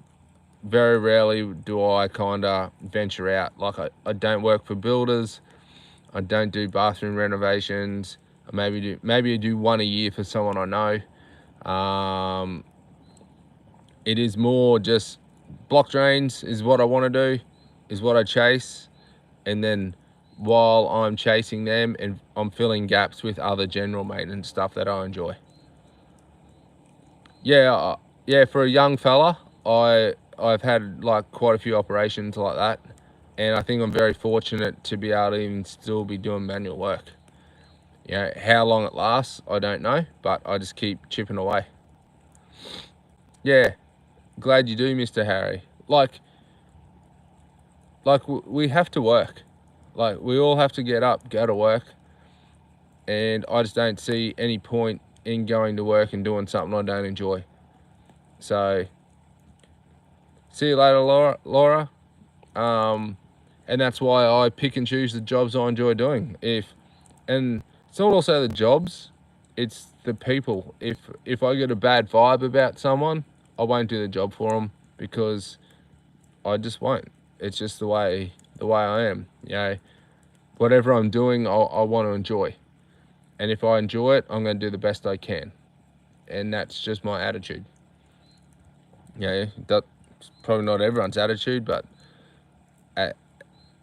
very rarely do I kind of venture out. Like I don't work for builders. I don't do bathroom renovations. Maybe I do one a year for someone I know. It is more just block drains is what I want to do, is what I chase, and then while I'm chasing them, and I'm filling gaps with other general maintenance stuff that I enjoy. Yeah, for a young fella, I've had like quite a few operations like that, and I think I'm very fortunate to be able to even still be doing manual work. You know, how long it lasts, I don't know, but I just keep chipping away. Yeah, glad you do, Mr. Harry. We have to work. Like, we all have to get up, go to work, and I just don't see any point in going to work and doing something I don't enjoy. So, see you later, Laura. And that's why I pick and choose the jobs I enjoy doing. And it's not also the jobs, it's the people. If I get a bad vibe about someone, I won't do the job for them, because I just won't. It's just the way I am. You know, whatever I'm doing, I want to enjoy. And if I enjoy it, I'm going to do the best I can. And that's just my attitude. You know, that's probably not everyone's attitude, but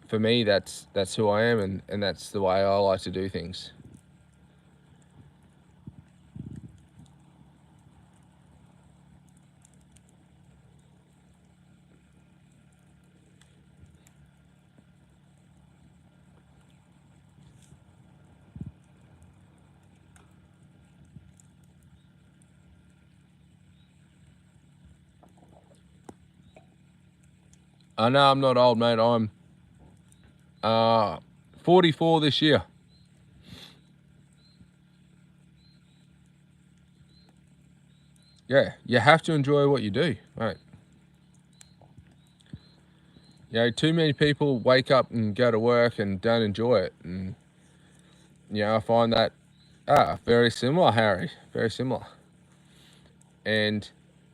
for me, that's who I am, and that's the way I like to do things. I know I'm not old, mate. I'm 44 this year. Yeah, you have to enjoy what you do, mate. You know, too many people wake up and go to work and don't enjoy it. And, you know, I find that very similar, Harry. Very similar. And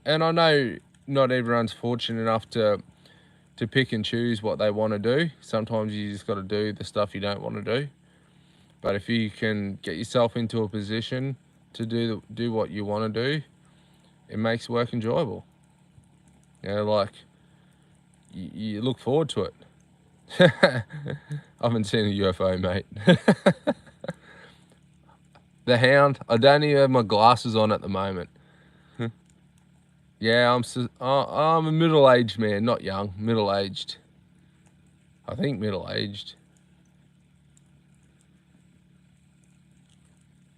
I know not everyone's fortunate enough to pick and choose what they want to do. Sometimes you just got to do the stuff you don't want to do. But if you can get yourself into a position to do what you want to do, it makes work enjoyable. You know, like you look forward to it. I haven't seen a UFO, mate. The Hound. I don't even have my glasses on at the moment. Yeah, I'm a middle-aged man, not young. Middle-aged. I think middle-aged.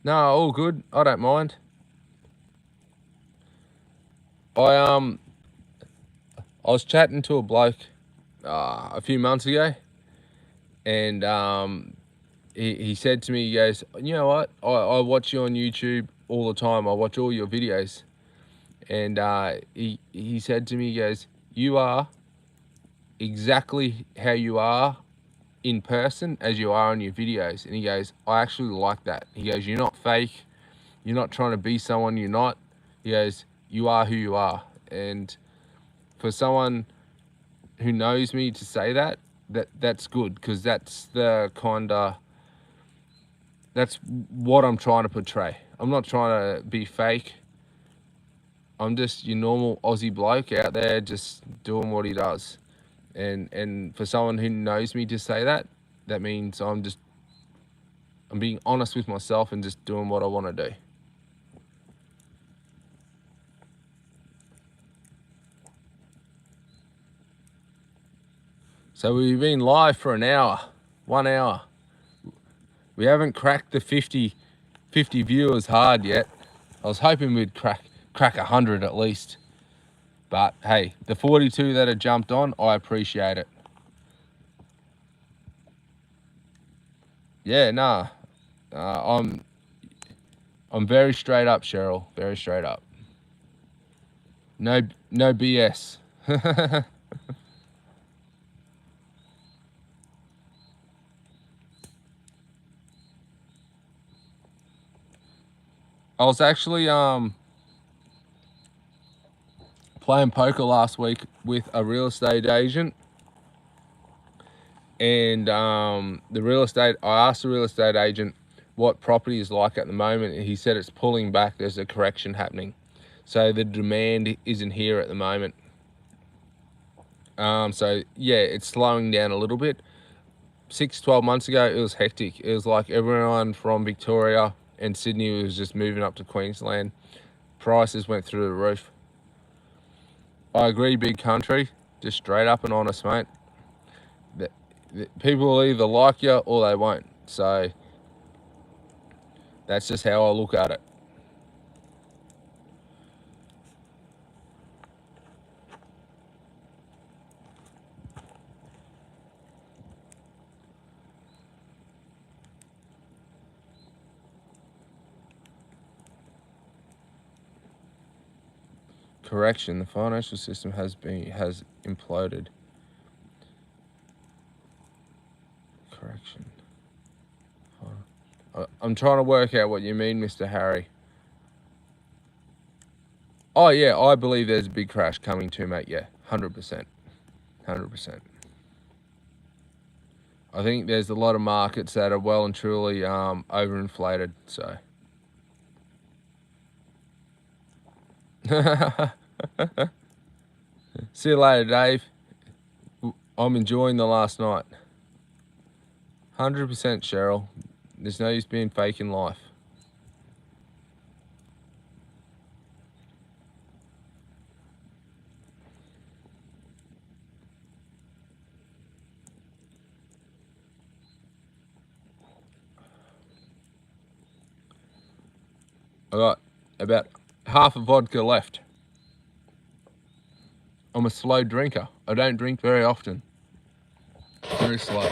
No, all good. I don't mind. I was chatting to a bloke a few months ago, and he said to me, he goes, you know what? I watch you on YouTube all the time. I watch all your videos, and he said to me, he goes, you are exactly how you are in person as you are in your videos. And he goes, I actually like that. He goes, you're not fake. You're not trying to be someone you're not. He goes, you are who you are. And for someone who knows me to say that's good, because that's what I'm trying to portray. I'm not trying to be fake. I'm just your normal Aussie bloke out there just doing what he does. And for someone who knows me to say that means I'm being honest with myself and just doing what I want to do. So we've been live for an hour, 1 hour. We haven't cracked the 50 viewers hard yet. I was hoping we'd crack 100 at least. But hey, the 42 that have jumped on, I appreciate it. Yeah, nah. I'm very straight up, Cheryl. Very straight up. No BS. I was actually playing poker last week with a real estate agent, and I asked the real estate agent what property is like at the moment, and he said it's pulling back. There's a correction happening, so the demand isn't here at the moment. So yeah, it's slowing down a little bit. 12 months ago, it was hectic. It was like everyone from Victoria and Sydney was just moving up to Queensland. Prices went through the roof. I agree, big country, just straight up and honest, mate. People will either like you or they won't. So that's just how I look at it. Correction, the financial system has imploded. Correction. I'm trying to work out what you mean, Mr. Harry. Oh yeah, I believe there's a big crash coming too, mate. Yeah, 100%. 100%. I think there's a lot of markets that are well and truly overinflated, so. See you later, Dave. I'm enjoying the last night. 100%, Cheryl. There's no use being fake in life. I got about half a vodka left. I'm a slow drinker. I don't drink very often. Very slow.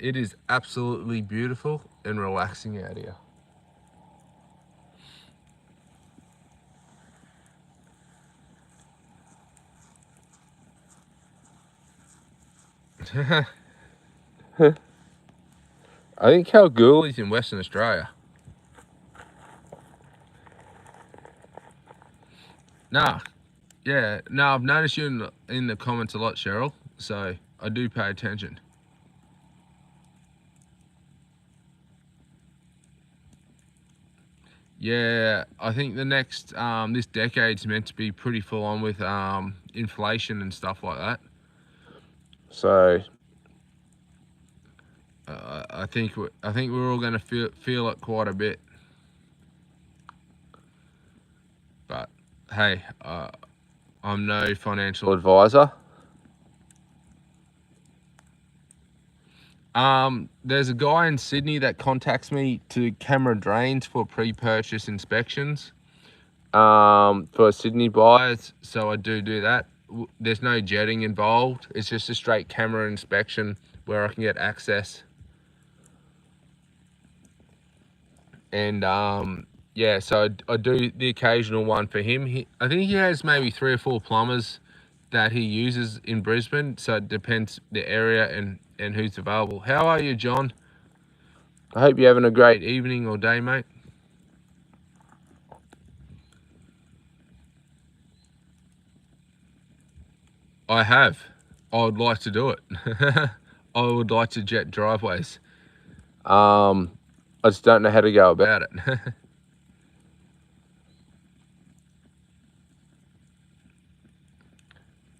It is absolutely beautiful and relaxing out here. I think Kalgoorlie's in Western Australia. Nah, yeah, no, I've noticed you in the comments a lot, Cheryl, so I do pay attention. Yeah, I think the next, this decade's meant to be pretty full on with inflation and stuff like that. So I think we're all going to feel it quite a bit. But hey, I'm no financial advisor. There's a guy in Sydney that contacts me to camera drains for pre-purchase inspections for Sydney buyers, so I do that. There's no jetting involved. It's just a straight camera inspection where I can get access. And yeah, so I do the occasional one for him. I think he has maybe 3 or 4 plumbers that he uses in Brisbane, so it depends the area and who's available. How are you, John? I hope you're having a great evening or day, mate. I have. I would like to do it. I would like to jet driveways. I just don't know how to go about it.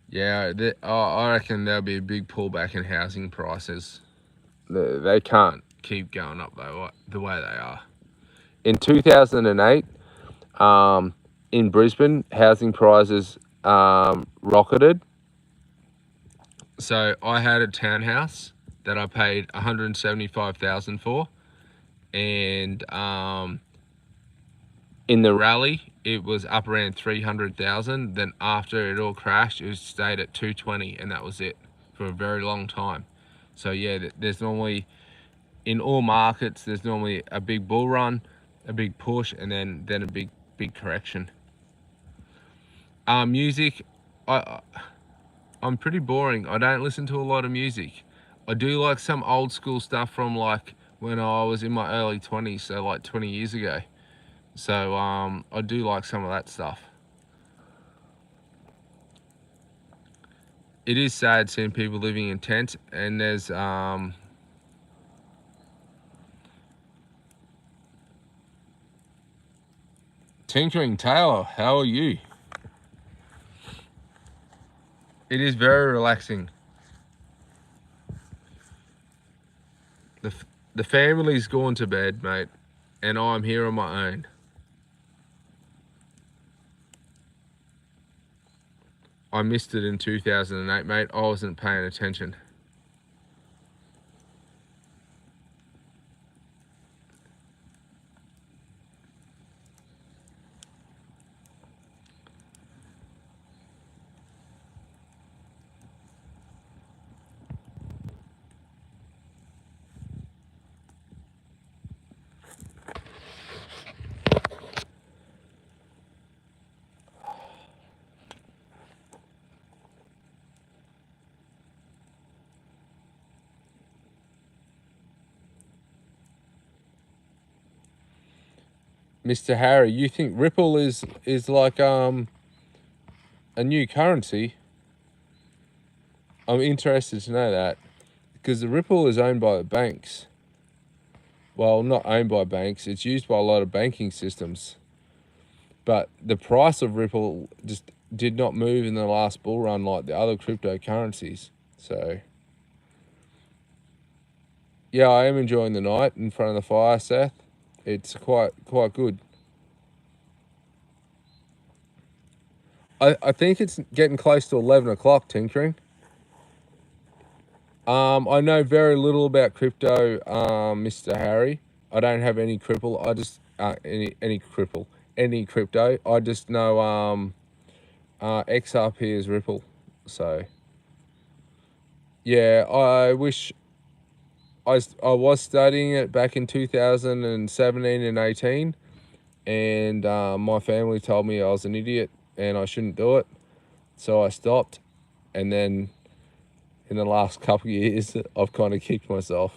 Yeah, I reckon there'll be a big pullback in housing prices. They can't keep going up though, the way they are. In 2008, in Brisbane, housing prices rocketed, So I had a townhouse that I paid 175,000 for, and in the rally it was up around 300,000. Then after it all crashed, it stayed at 220, and that was it for a very long time. So yeah, there's normally, in all markets, there's normally a big bull run, a big push, and then a big correction. Music, I'm pretty boring. I don't listen to a lot of music. I do like some old school stuff from like when I was in my early 20s, so like 20 years ago. So I do like some of that stuff. It is sad seeing people living in tents, and there's Tinkering Taylor, how are you? It is very relaxing. The family's gone to bed, mate, and I'm here on my own. I missed it in 2008, mate. I wasn't paying attention. Mr. Harry, you think Ripple is like a new currency? I'm interested to know that, because the Ripple is owned by the banks. Well, not owned by banks. It's used by a lot of banking systems. But the price of Ripple just did not move in the last bull run like the other cryptocurrencies. So yeah, I am enjoying the night in front of the fire, Seth. It's quite good. I think it's getting close to 11 o'clock, Tinkering. I know very little about crypto, Mr. Harry. I don't have any cripple. I just any crypto. I just know XRP is Ripple. So yeah, I wish I was studying it back in 2017 and 18, and my family told me I was an idiot and I shouldn't do it, so I stopped. And then in the last couple of years, I've kind of kicked myself.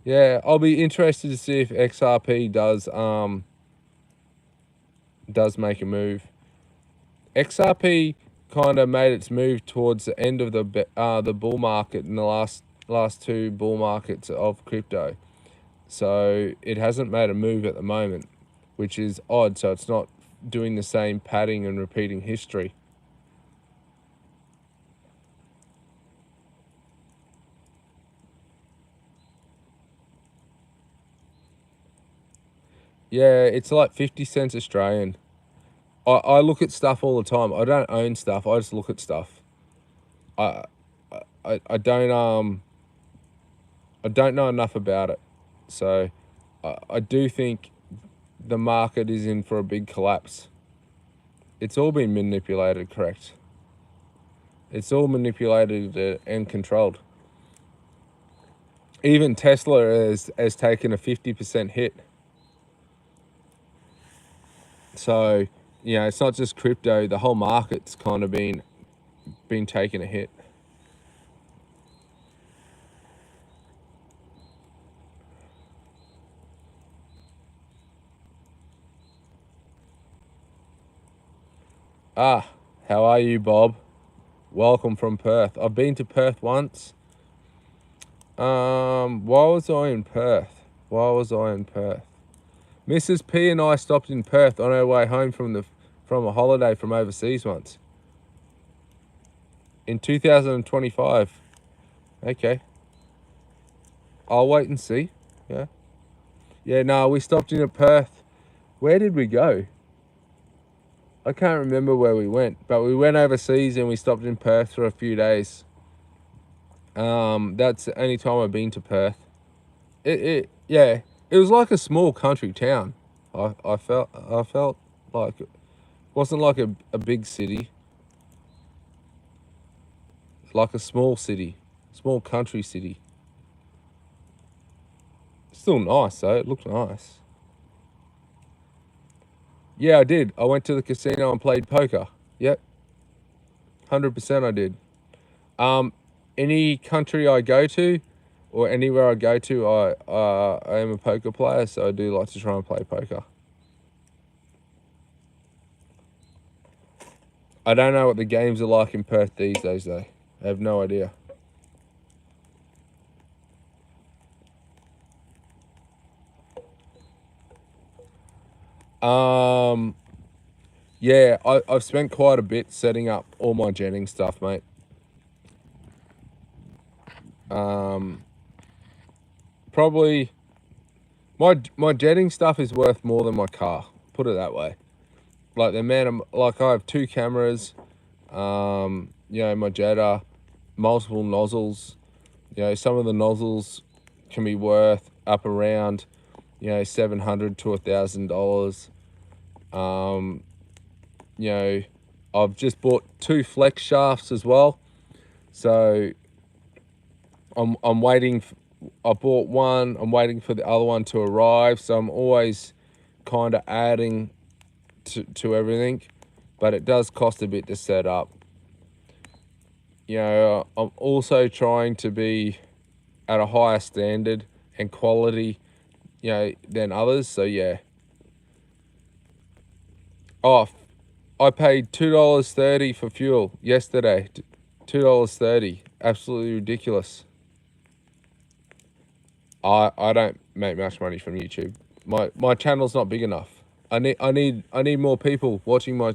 Yeah, I'll be interested to see if XRP does make a move. XRP kind of made its move towards the end of the bull market in the last two bull markets of crypto. So it hasn't made a move at the moment, which is odd. So it's not doing the same padding and repeating history. Yeah, it's like 50 cents Australian. I look at stuff all the time. I don't own stuff. I just look at stuff. I I don't know enough about it. So I do think the market is in for a big collapse. It's all been manipulated, correct? It's all manipulated and controlled. Even Tesla has taken a 50% hit. So, you know, it's not just crypto, the whole market's kind of been taking a hit. Ah, how are you, Bob? Welcome from Perth. I've been to Perth once. Why was I in Perth? Mrs. P and I stopped in Perth on our way home from a holiday from overseas once. In 2025. Okay. I'll wait and see. Yeah. Yeah, no, we stopped in at Perth. Where did we go? I can't remember where we went, but we went overseas and we stopped in Perth for a few days. That's the only time I've been to Perth. It was like a small country town. I felt like it wasn't like a big city, like a small city, small country city. Still nice though. It looked nice. Yeah, I did. I went to the casino and played poker. Yep, 100% I did. Any country I go to, or anywhere I go to, I am a poker player, so I do like to try and play poker. I don't know what the games are like in Perth these days, though. I have no idea. Yeah, I've spent quite a bit setting up all my jetting stuff, mate. Probably my jetting stuff is worth more than my car. Put it that way. Like I have 2 cameras, my jetter, multiple nozzles. Some of the nozzles can be worth up around, $700 to $1,000. I've just bought 2 flex shafts as well. So I'm waiting. I bought one. I'm waiting for the other one to arrive. So I'm always kind of adding to everything, but it does cost a bit to set up. I'm also trying to be at a higher standard and quality, than others. So yeah. Oh, I paid $2.30 for fuel yesterday. $2.30. Absolutely ridiculous. I don't make much money from YouTube. My channel's not big enough. I need more people watching my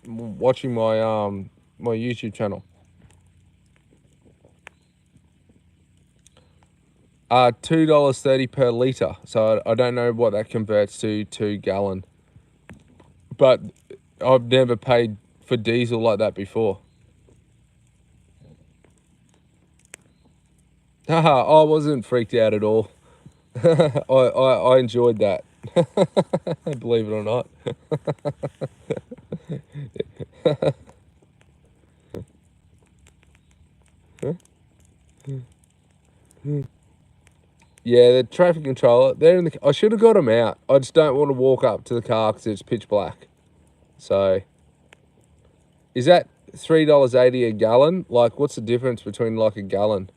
my YouTube channel. $2.30 per litre. So I don't know what that converts to gallon. But I've never paid for diesel like that before. Haha, I wasn't freaked out at all. I enjoyed that. Believe it or not. Yeah, the traffic controller, they're in the... I should have got them out. I just don't want to walk up to the car because it's pitch black. So, is that $3.80 a gallon? Like, what's the difference between like a gallon?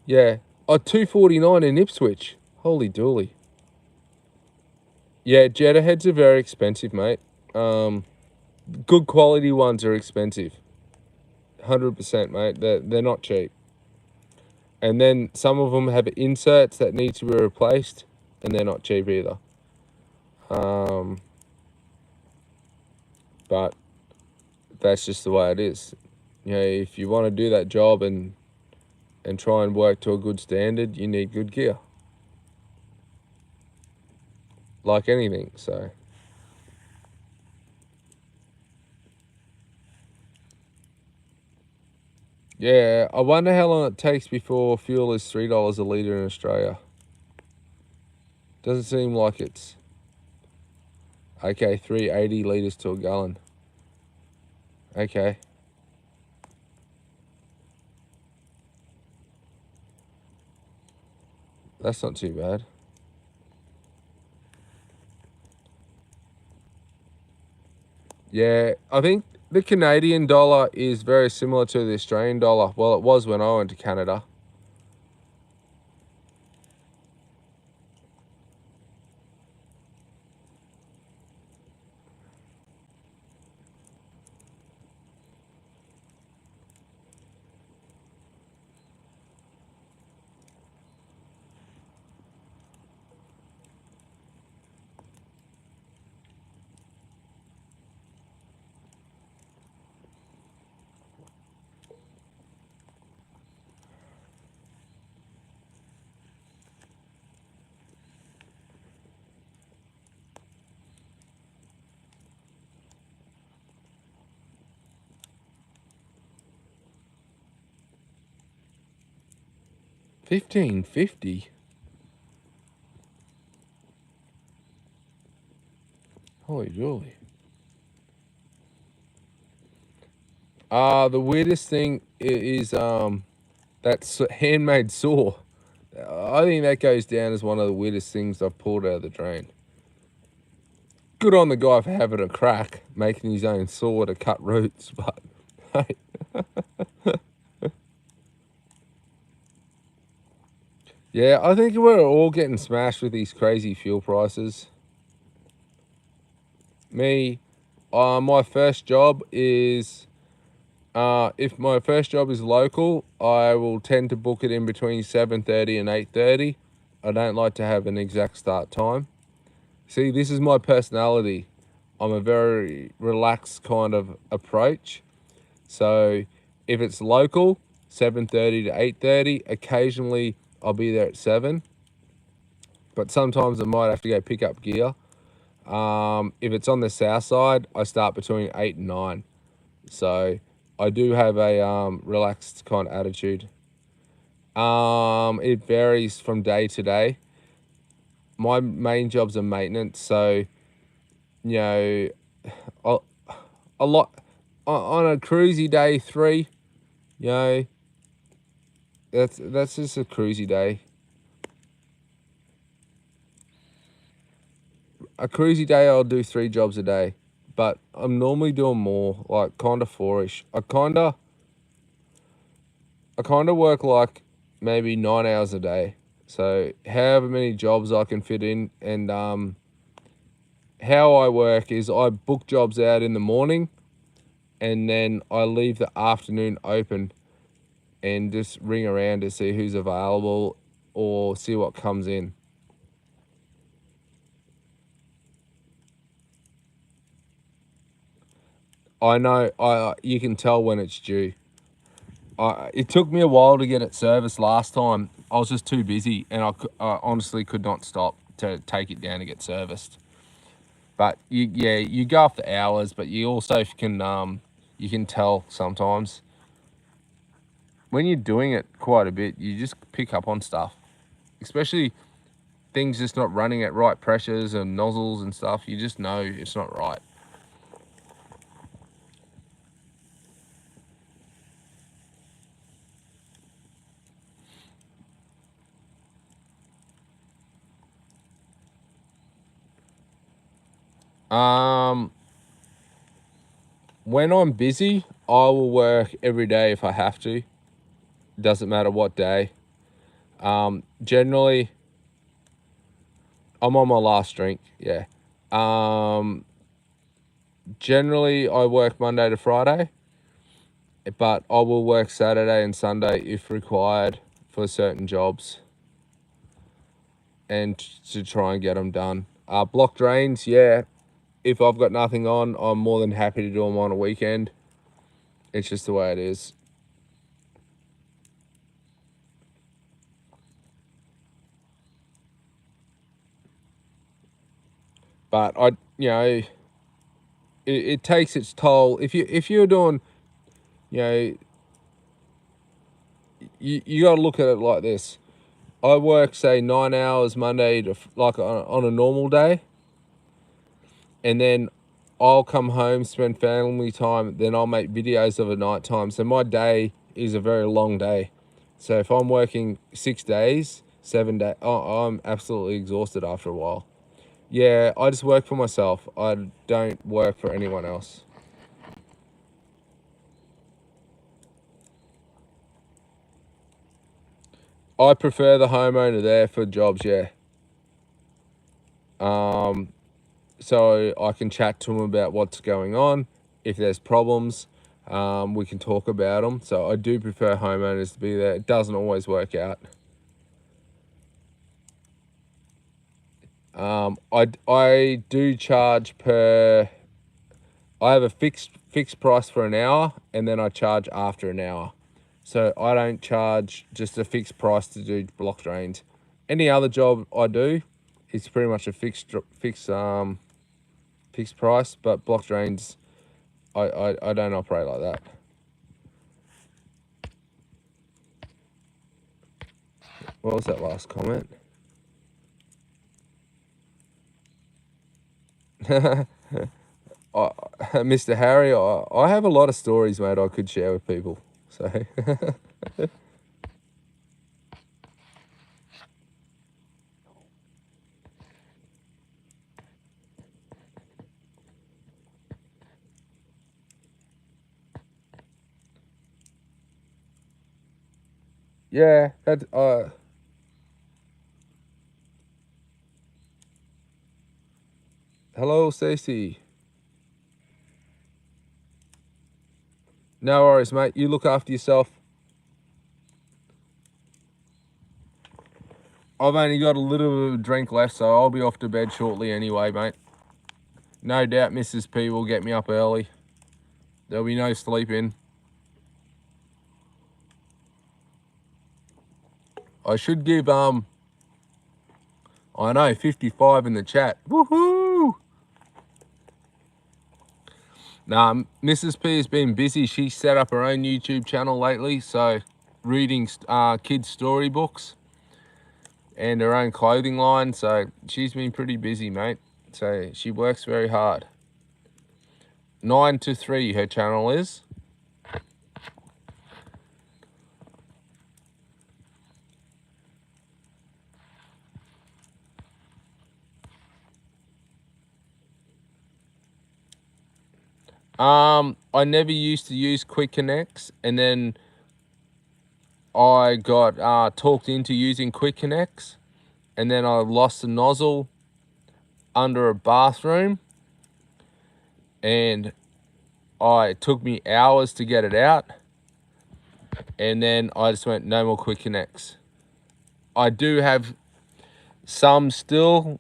Yeah. Oh, $2.49 in Ipswich. Holy dooly. Yeah, Jetta heads are very expensive, mate. Good quality ones are expensive. 100%, mate. They're not cheap. And then some of them have inserts that need to be replaced, and they're not cheap either. But that's just the way it is. If you want to do that job and try and work to a good standard, you need good gear. Like anything, so. Yeah, I wonder how long it takes before fuel is $3 a litre in Australia. Doesn't seem like it's... Okay, 380 litres to a gallon. Okay. That's not too bad. Yeah, I think the Canadian dollar is very similar to the Australian dollar. Well, it was when I went to Canada. $15.50. Holy jolly. The weirdest thing is that handmade saw. I think that goes down as one of the weirdest things I've pulled out of the drain. Good on the guy for having a crack, making his own saw to cut roots, but hey. Yeah, I think we're all getting smashed with these crazy fuel prices. Me, my first job is, if my first job is local, I will tend to book it in between 7:30 and 8:30. I don't like to have an exact start time. See, this is my personality. I'm a very relaxed kind of approach. So if it's local, 7:30 to 8:30, occasionally I'll be there at 7. But sometimes I might have to go pick up gear. If it's on the south side, I start between 8 and 9. So I do have a relaxed kind of attitude. It varies from day to day. My main jobs are maintenance, so you know, a lot on a cruisy day 3. You know, that's just a cruisy day. A cruisy day, I'll do 3 jobs a day, but I'm normally doing more, like kind of 4ish. I kind of work like maybe 9 hours a day. So however many jobs I can fit in, and how I work is I book jobs out in the morning, and then I leave the afternoon open and just ring around to see who's available or see what comes in. I know you can tell when it's due. It took me a while to get it serviced last time. I was just too busy, and I honestly could not stop to take it down to get serviced. But you go off the hours, but you also you can tell sometimes when you're doing it quite a bit, you just pick up on stuff, especially things just not running at right pressures and nozzles and stuff. You just know it's not right. When I'm busy, I will work every day if I have to. Doesn't matter what day. Generally, I'm on my last drink. Yeah. Generally, I work Monday to Friday, but I will work Saturday and Sunday if required for certain jobs, and to try and get them done. Block drains, yeah. If I've got nothing on, I'm more than happy to do them on a weekend. It's just the way it is. But it takes its toll. If you're doing, you got to look at it like this. I work say 9 hours Monday to like on a normal day, and then I'll come home, spend family time, then I'll make videos of a night time. So my day is a very long day. So if I'm working 6 days, 7 days, I'm absolutely exhausted after a while. Yeah, I just work for myself. I don't work for anyone else. I prefer the homeowner there for jobs, yeah. So I can chat to them about what's going on. If there's problems, we can talk about them. So I do prefer homeowners to be there. It doesn't always work out. I do charge per. I have a fixed price for an hour, and then I charge after an hour. So I don't charge just a fixed price to do block drains. Any other job I do, it's pretty much a fixed price. But block drains, I don't operate like that. What was that last comment? Mr. Harry, I have a lot of stories, mate, I could share with people. So yeah, that hello, Stacey. No worries, mate. You look after yourself. I've only got a little bit of a drink left, so I'll be off to bed shortly anyway, mate. No doubt Mrs. P will get me up early. There'll be no sleeping. I should give, I know, 55 in the chat. Woohoo! Nah, Mrs. P has been busy. She set up her own YouTube channel lately, so reading kids' storybooks and her own clothing line. So she's been pretty busy, mate. So she works very hard. 9 to 3, her channel is. I never used to use Quick Connects, and then I got talked into using Quick Connects, and then I lost the nozzle under a bathroom, and it took me hours to get it out, and then I just went, no more Quick Connects. I do have some still,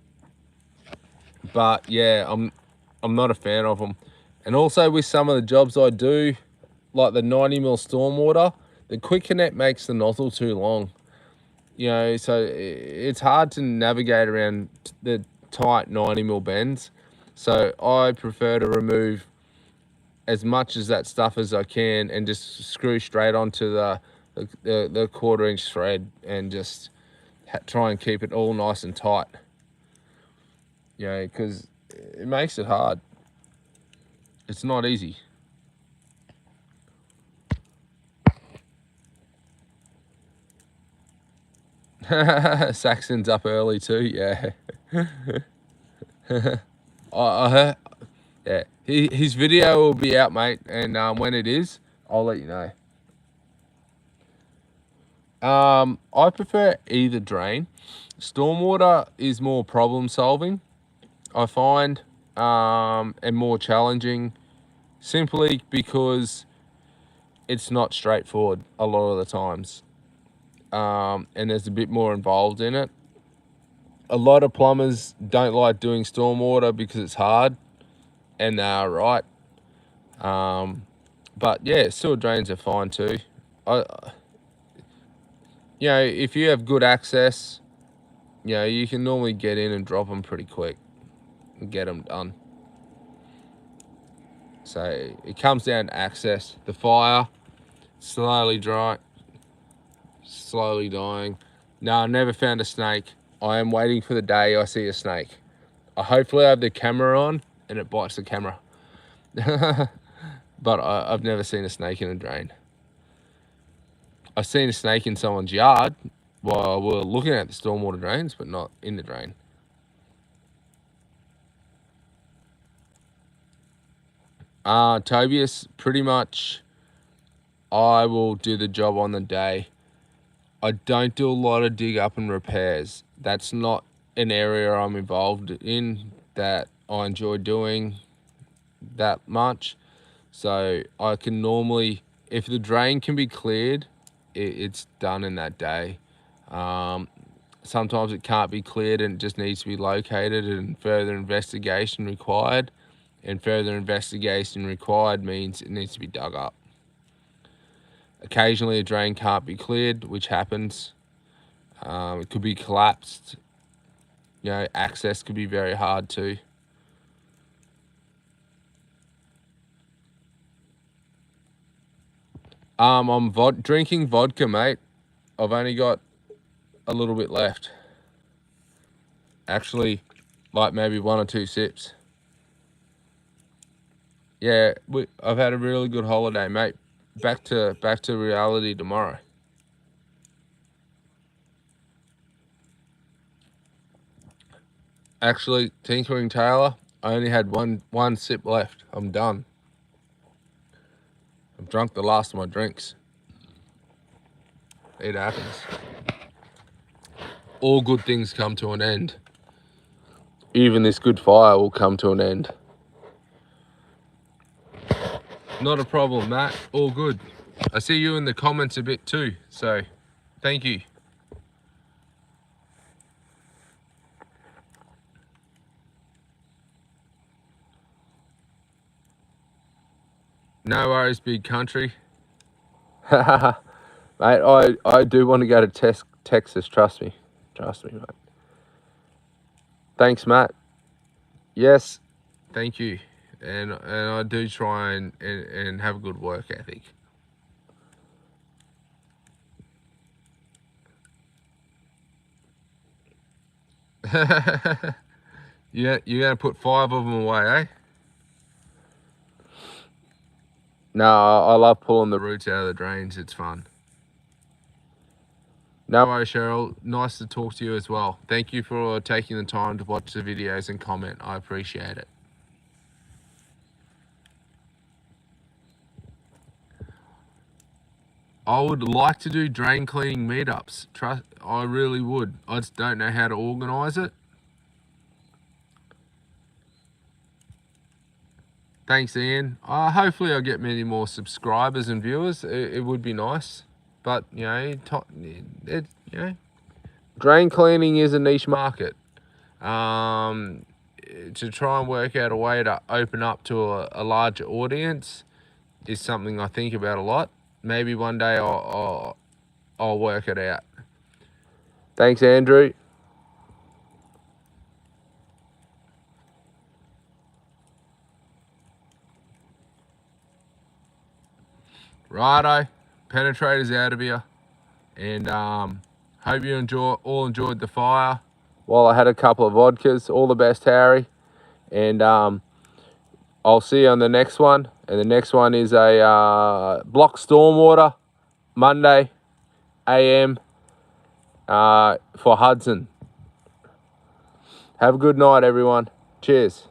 but yeah, I'm not a fan of them. And also with some of the jobs I do, like the 90mm stormwater, the Quick Connect makes the nozzle too long. You know, so it's hard to navigate around the tight 90mm bends. So I prefer to remove as much as that stuff as I can and just screw straight onto the 1/4-inch thread and just try and keep it all nice and tight. You know, because it makes it hard. It's not easy. Saxon's up early too, yeah. I heard, yeah. His video will be out, mate, and when it is, I'll let you know. I prefer either drain. Stormwater is more problem solving, I find, and more challenging, simply because it's not straightforward a lot of the times. And there's a bit more involved in it. A lot of plumbers don't like doing stormwater because it's hard, and they are right. But yeah, sewer drains are fine too. You know, if you have good access, you know, you can normally get in and drop them pretty quick and get them done. So it comes down to access. The fire, slowly dying. No, I never found a snake. I am waiting for the day I see a snake. I hopefully have the camera on and it bites the camera. But I've never seen a snake in a drain. I've seen a snake in someone's yard while we're looking at the stormwater drains, but not in the drain. Tobias, pretty much I will do the job on the day. I don't do a lot of dig up and repairs. That's not an area I'm involved in that I enjoy doing that much. So I can normally, if the drain can be cleared, it's done in that day. Sometimes it can't be cleared and it just needs to be located and further investigation required. And further investigation required means it needs to be dug up. Occasionally a drain can't be cleared, which happens. It could be collapsed. You know, access could be very hard too. I'm drinking vodka, mate. I've only got a little bit left. Actually, like maybe 1 or 2 sips. Yeah, I've had a really good holiday, mate. Back to reality tomorrow. Actually, Tinkering Taylor, I only had one sip left. I'm done. I've drunk the last of my drinks. It happens. All good things come to an end. Even this good fire will come to an end. Not a problem, Matt. All good. I see you in the comments a bit too, so thank you. No worries, big country. Mate, I do want to go to Texas, trust me. Trust me, mate. Thanks, Matt. Yes, thank you. And I do try and have a good work ethic. Yeah, you're gonna put 5 of them away, eh? No, I love pulling the roots out of the drains. It's fun. No worries, Cheryl. Nice to talk to you as well. Thank you for taking the time to watch the videos and comment. I appreciate it. I would like to do drain cleaning meetups. I really would. I just don't know how to organise it. Thanks, Ian. Hopefully I'll get many more subscribers and viewers. It would be nice. But, you know, drain cleaning is a niche market. To try and work out a way to open up to a larger audience is something I think about a lot. Maybe one day I'll work it out. Thanks, Andrew. Righto, Penetrator's out of here, and hope you all enjoyed the fire. While I had a couple of vodkas, all the best, Harry, and I'll see you on the next one. And the next one is a block stormwater Monday AM for Hudson. Have a good night, everyone. Cheers.